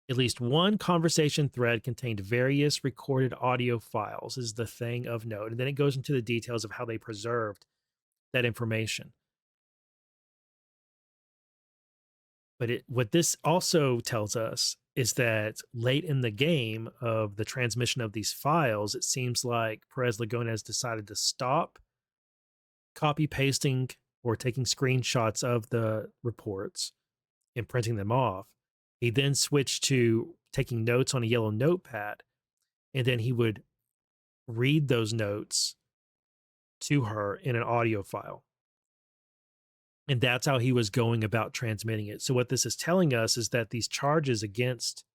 at least one conversation thread contained various recorded audio files, is the thing of note. And then it goes into the details of how they preserved that information. But what this also tells us is that late in the game of the transmission of these files, it seems like Perez-Lugones decided to stop copy pasting or taking screenshots of the reports and printing them off. He then switched to taking notes on a yellow notepad, and then he would read those notes to her in an audio file. And that's how he was going about transmitting it. So what this is telling us is that these charges against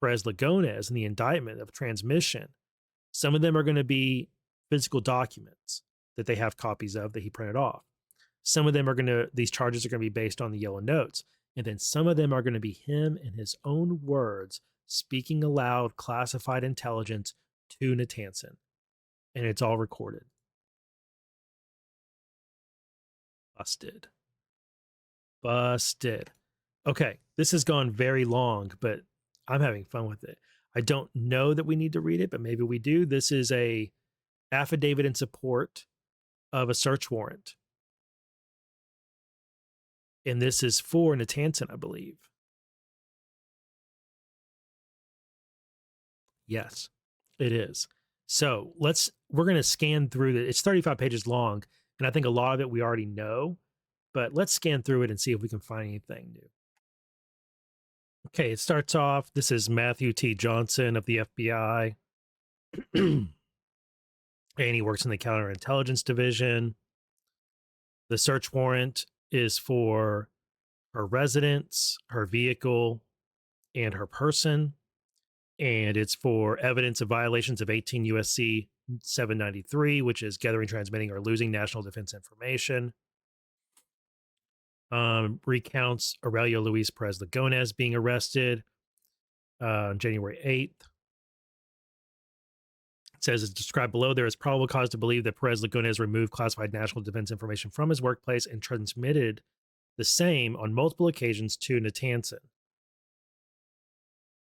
Perez-Lugones in the indictment of transmission, some of them are going to be physical documents that they have copies of that he printed off. Some of them these charges are going to be based on the yellow notes. And then some of them are going to be him in his own words speaking aloud classified intelligence to Natanson. And it's all recorded. Busted. Okay, this has gone very long, but I'm having fun with it. I don't know that we need to read it, but maybe we do. This is a affidavit in support of a search warrant. And this is for Natanson, I believe. Yes, it is. So we're going to scan through it's 35 pages long. And I think a lot of it we already know, but let's scan through it and see if we can find anything new. Okay, it starts off. This is Matthew T. Johnson of the FBI. And he works in the Counterintelligence Division. The search warrant is for her residence, her vehicle, and her person. And it's for evidence of violations of 18 U.S.C. 793, which is gathering, transmitting, or losing national defense information. Recounts Aurelio Luis Perez-Lagones being arrested on January 8th. It says, as described below, there is probable cause to believe that Perez-Lugones removed classified national defense information from his workplace and transmitted the same on multiple occasions to Natanson.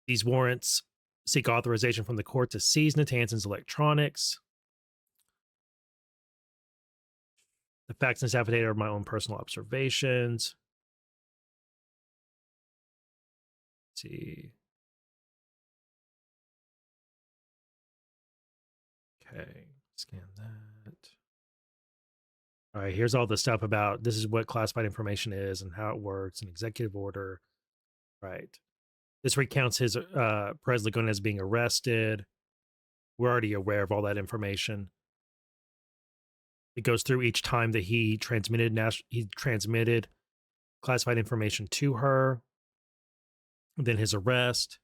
These warrants seek authorization from the court to seize Natanson's electronics. The facts in this affidavit are my own personal observations. Let's see. Okay, scan that. All right, here's all the stuff about this is what classified information is and how it works, an executive order. Right. This recounts his Perez-Lugones being arrested. We're already aware of all that information. It goes through each time that he transmitted classified information to her. Then his arrest.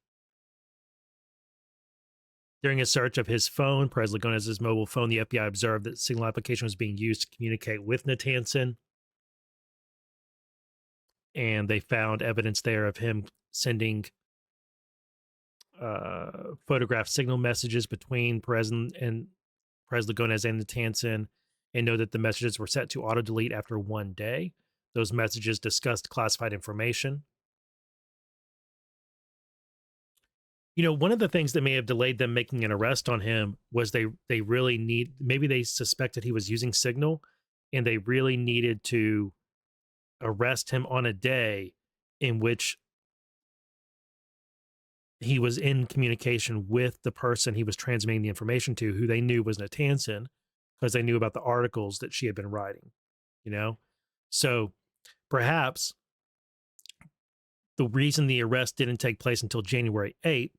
During a search of his phone, Perez-Lugones' mobile phone, the FBI observed that signal application was being used to communicate with Natanson. And they found evidence there of him sending photographed signal messages between Perez-Lugones and Natanson, and know that the messages were set to auto-delete after 1 day. Those messages discussed classified information. You know, one of the things that may have delayed them making an arrest on him was maybe they suspected he was using Signal, and they really needed to arrest him on a day in which he was in communication with the person he was transmitting the information to, who they knew was Natanson, because they knew about the articles that she had been writing, you know? So perhaps the reason the arrest didn't take place until January 8th,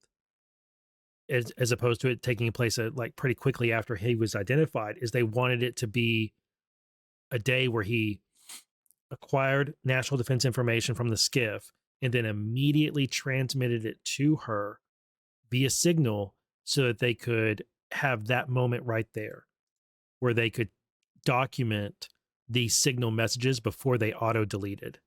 as opposed to it taking place like pretty quickly after he was identified, is they wanted it to be a day where he acquired national defense information from the SCIF and then immediately transmitted it to her via Signal so that they could have that moment right there where they could document these signal messages before they auto-deleted.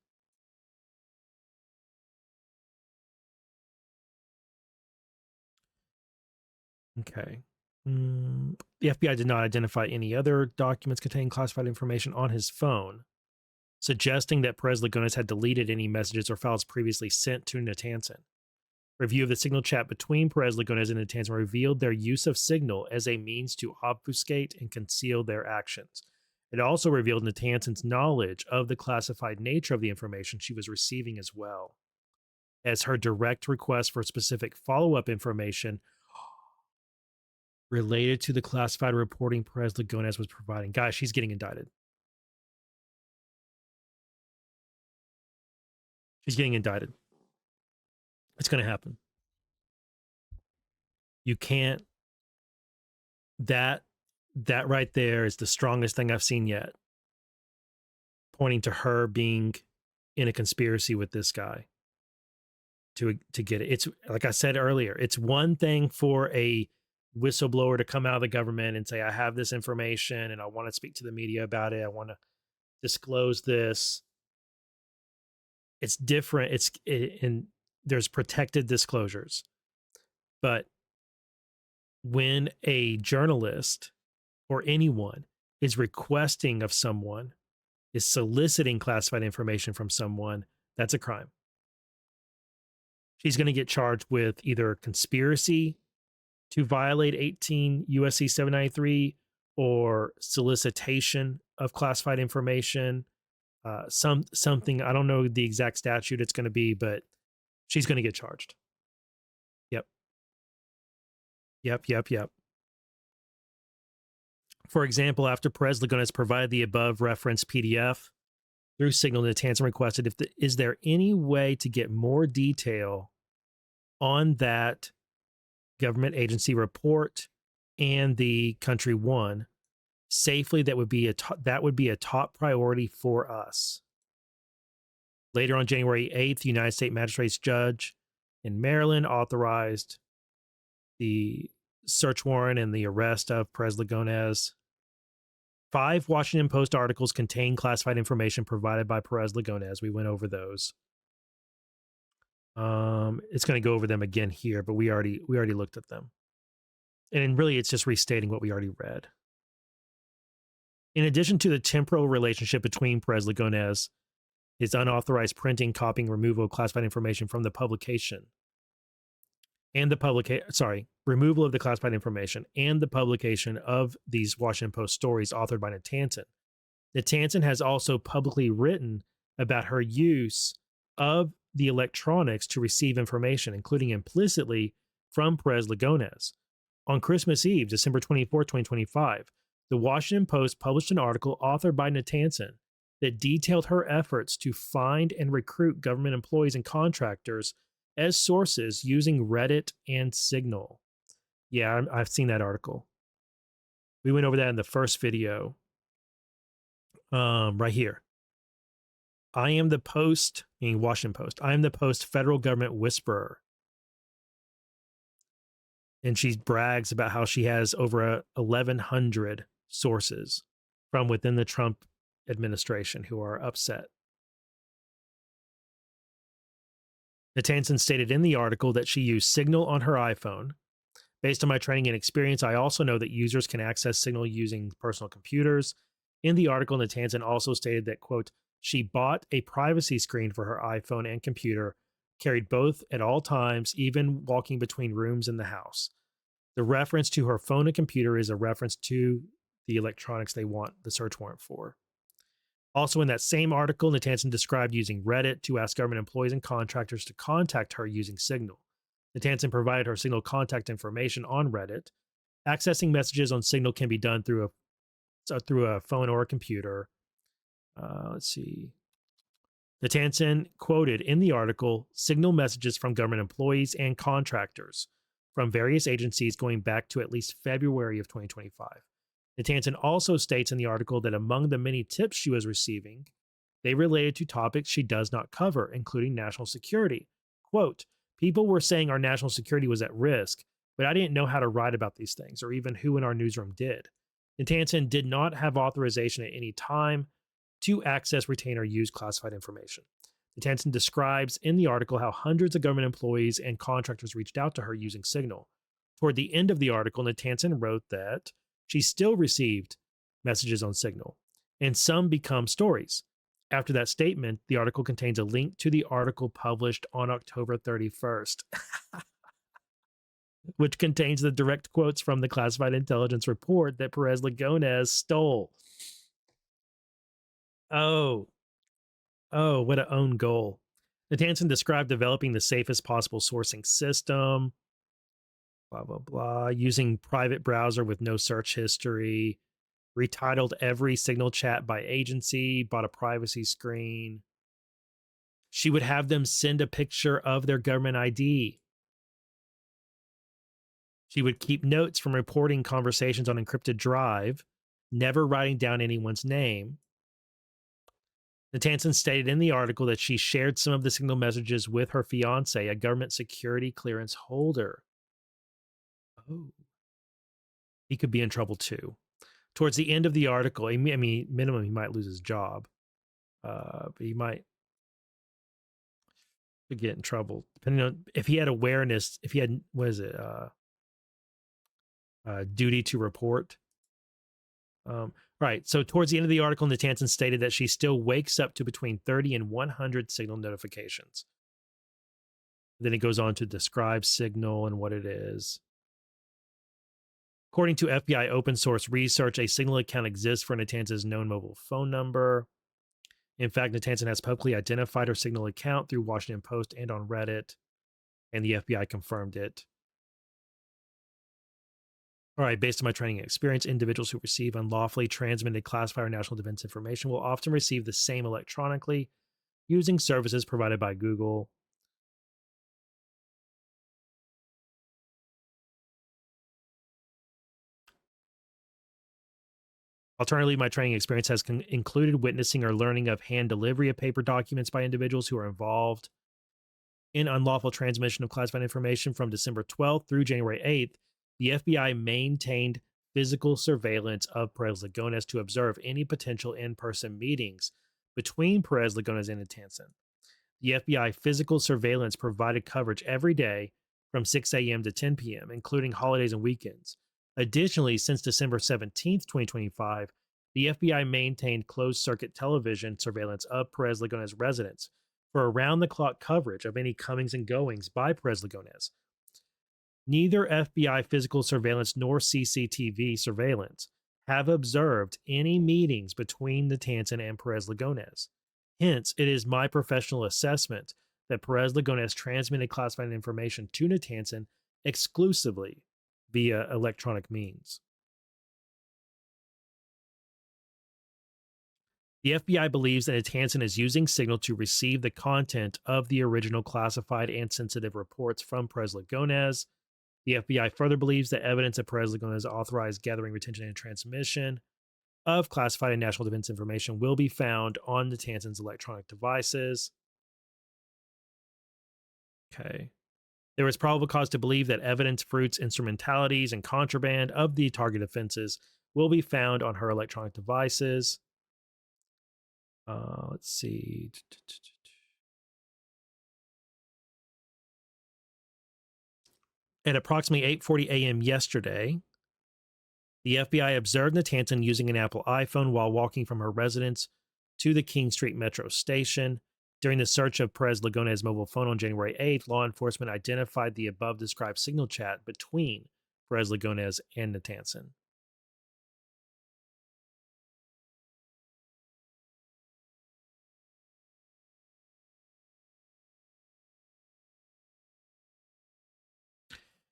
Okay. The FBI did not identify any other documents containing classified information on his phone, suggesting that Perez-Lugones had deleted any messages or files previously sent to Natanson. Review of the signal chat between Perez-Lugones and Natanson revealed their use of signal as a means to obfuscate and conceal their actions. It also revealed Natanson's knowledge of the classified nature of the information she was receiving as well, as her direct request for specific follow-up information related to the classified reporting Perez-Lugones was providing. Guys, she's getting indicted. She's getting indicted. It's going to happen. You can't. That right there is the strongest thing I've seen yet, pointing to her being in a conspiracy with this guy to get it. It's like I said earlier, it's one thing for a whistleblower to come out of the government and say, I have this information and I want to speak to the media about it. I want to disclose this. It's different. And there's protected disclosures. But when a journalist or anyone is requesting of someone, is soliciting classified information from someone, that's a crime. She's going to get charged with either conspiracy to violate 18 USC 793 or solicitation of classified information. Something, I don't know the exact statute it's going to be, but she's going to get charged. Yep. For example, after Perez-Lugones provided the above referenced PDF through Signal, Natanson requested, is there any way to get more detail on that government agency report and the country one safely? That would be a top priority for us. Later on January 8th, the United States Magistrate's Judge in Maryland authorized the search warrant and the arrest of Perez-Lugones. 5 Washington Post articles contain classified information provided by Perez-Lugones. We went over those. It's going to go over them again here, but we already looked at them. And really, it's just restating what we already read. In addition to the temporal relationship between Perez-Lugones, his unauthorized printing, copying, removal of classified information from the publication, and the removal of the classified information and the publication of these Washington Post stories authored by Natanson. Natanson has also publicly written about her use of the electronics to receive information, including implicitly from Perez-Lugones. On Christmas Eve, December 24, 2025, the Washington Post published an article authored by Natanson that detailed her efforts to find and recruit government employees and contractors as sources using Reddit and Signal. Yeah, I've seen that article. We went over that in the first video. Right here. I am the Post, meaning Washington Post. I am the Post federal government whisperer. And she brags about how she has over 1,100 sources from within the Trump administration who are upset. Natanson stated in the article that she used Signal on her iPhone. Based on my training and experience, I also know that users can access Signal using personal computers. In the article, Natanson also stated that, quote, she bought a privacy screen for her iPhone and computer, carried both at all times, even walking between rooms in the house. The reference to her phone and computer is a reference to the electronics they want the search warrant for. Also in that same article, Natanson described using Reddit to ask government employees and contractors to contact her using Signal. Natanson provided her Signal contact information on Reddit. Accessing messages on Signal can be done through a phone or a computer. Let's see. Natanson quoted in the article Signal messages from government employees and contractors from various agencies going back to at least February of 2025. Natanson also states in the article that among the many tips she was receiving, they related to topics she does not cover, including national security. Quote, people were saying our national security was at risk, but I didn't know how to write about these things or even who in our newsroom did. Natanson did not have authorization at any time to access, retain, or use classified information. Natanson describes in the article how hundreds of government employees and contractors reached out to her using Signal. Toward the end of the article, Natanson wrote that she still received messages on Signal, and some become stories. After that statement, the article contains a link to the article published on October 31st, which contains the direct quotes from the classified intelligence report that Perez-Lugones stole. Oh, what an own goal. Natanson described developing the safest possible sourcing system, blah, blah, blah, using private browser with no search history, retitled every Signal chat by agency, bought a privacy screen. She would have them send a picture of their government ID. She would keep notes from reporting conversations on encrypted drive, never writing down anyone's name. Natanson stated in the article that she shared some of the Signal messages with her fiance, a government security clearance holder. Oh. He could be in trouble too. Towards the end of the article, I mean, minimum, he might lose his job. But he might get in trouble, depending on if he had awareness, if he had, duty to report. Right. So towards the end of the article, Natanson stated that she still wakes up to between 30 and 100 Signal notifications. Then it goes on to describe Signal and what it is. According to FBI open source research, a Signal account exists for Natanson's known mobile phone number. In fact, Natanson has publicly identified her Signal account through Washington Post and on Reddit, and the FBI confirmed it. All right, based on my training and experience, individuals who receive unlawfully transmitted classified or national defense information will often receive the same electronically using services provided by Google. Alternatively, my training experience has included witnessing or learning of hand delivery of paper documents by individuals who are involved in unlawful transmission of classified information. From December 12th through January 8th, the FBI maintained physical surveillance of Perez-Lugones to observe any potential in-person meetings between Perez-Lugones and Natanson. The FBI physical surveillance provided coverage every day from 6 a.m. to 10 p.m., including holidays and weekends. Additionally, since December 17th, 2025, the FBI maintained closed-circuit television surveillance of Perez-Lugones' residence for around-the-clock coverage of any comings and goings by Perez-Lugones. Neither FBI physical surveillance nor CCTV surveillance have observed any meetings between Natanson and Perez-Lugones. Hence, it is my professional assessment that Perez-Lugones transmitted classified information to Natanson exclusively via electronic means. The FBI believes that Natanson is using Signal to receive the content of the original classified and sensitive reports from Perez-Lugones. The FBI further believes that evidence of Perez-Lugones' authorized gathering, retention, and transmission of classified and national defense information will be found on Natanson's electronic devices. Okay. There is probable cause to believe that evidence, fruits, instrumentalities, and contraband of the target offenses will be found on her electronic devices. Let's see. At approximately 8:40 a.m. yesterday, the FBI observed Natanson using an Apple iPhone while walking from her residence to the King Street Metro station. During the search of Perez-Lugones' mobile phone on January 8th, law enforcement identified the above-described Signal chat between Perez-Lugones and Natanson.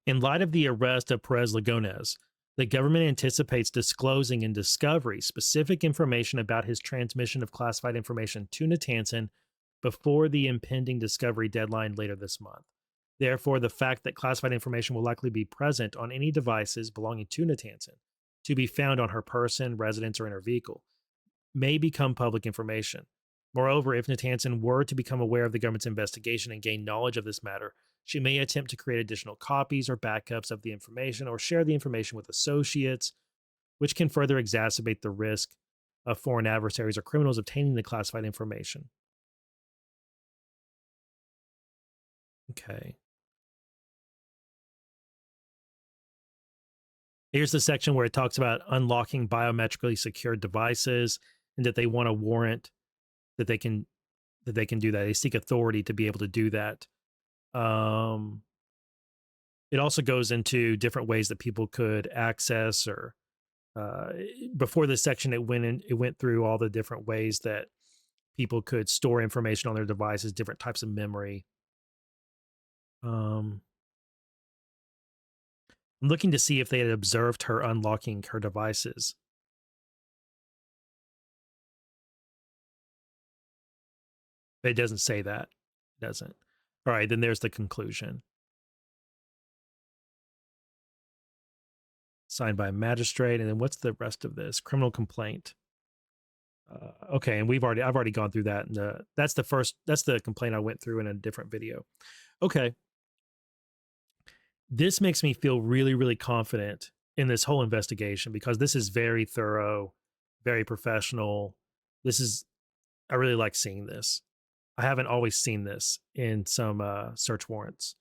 In light of the arrest of Perez-Lugones, the government anticipates disclosing in discovery specific information about his transmission of classified information to Natanson before the impending discovery deadline later this month. Therefore, the fact that classified information will likely be present on any devices belonging to Natanson, to be found on her person, residence, or in her vehicle, may become public information. Moreover, if Natanson were to become aware of the government's investigation and gain knowledge of this matter, she may attempt to create additional copies or backups of the information or share the information with associates, which can further exacerbate the risk of foreign adversaries or criminals obtaining the classified information. Okay. Here's the section where it talks about unlocking biometrically secured devices and that they want a warrant that they can do that. They seek authority to be able to do that. Um, it also goes into different ways that people could access or before this section it went through all the different ways that people could store information on their devices, different types of memory. Um, I'm looking to see if they had observed her unlocking her devices. But it doesn't say that. It doesn't. All right, then there's the conclusion. Signed by a magistrate. And then what's the rest of this? Criminal complaint. Okay, and I've already gone through that. And that's the complaint I went through in a different video. Okay. This makes me feel really, really confident in this whole investigation because this is very thorough, very professional. I really like seeing this. I haven't always seen this in some search warrants.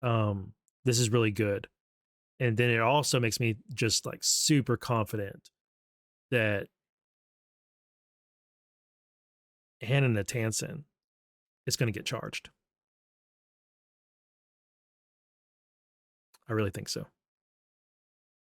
This is really good. And then it also makes me just like super confident that Hannah Natanson is going to get charged. I really think so.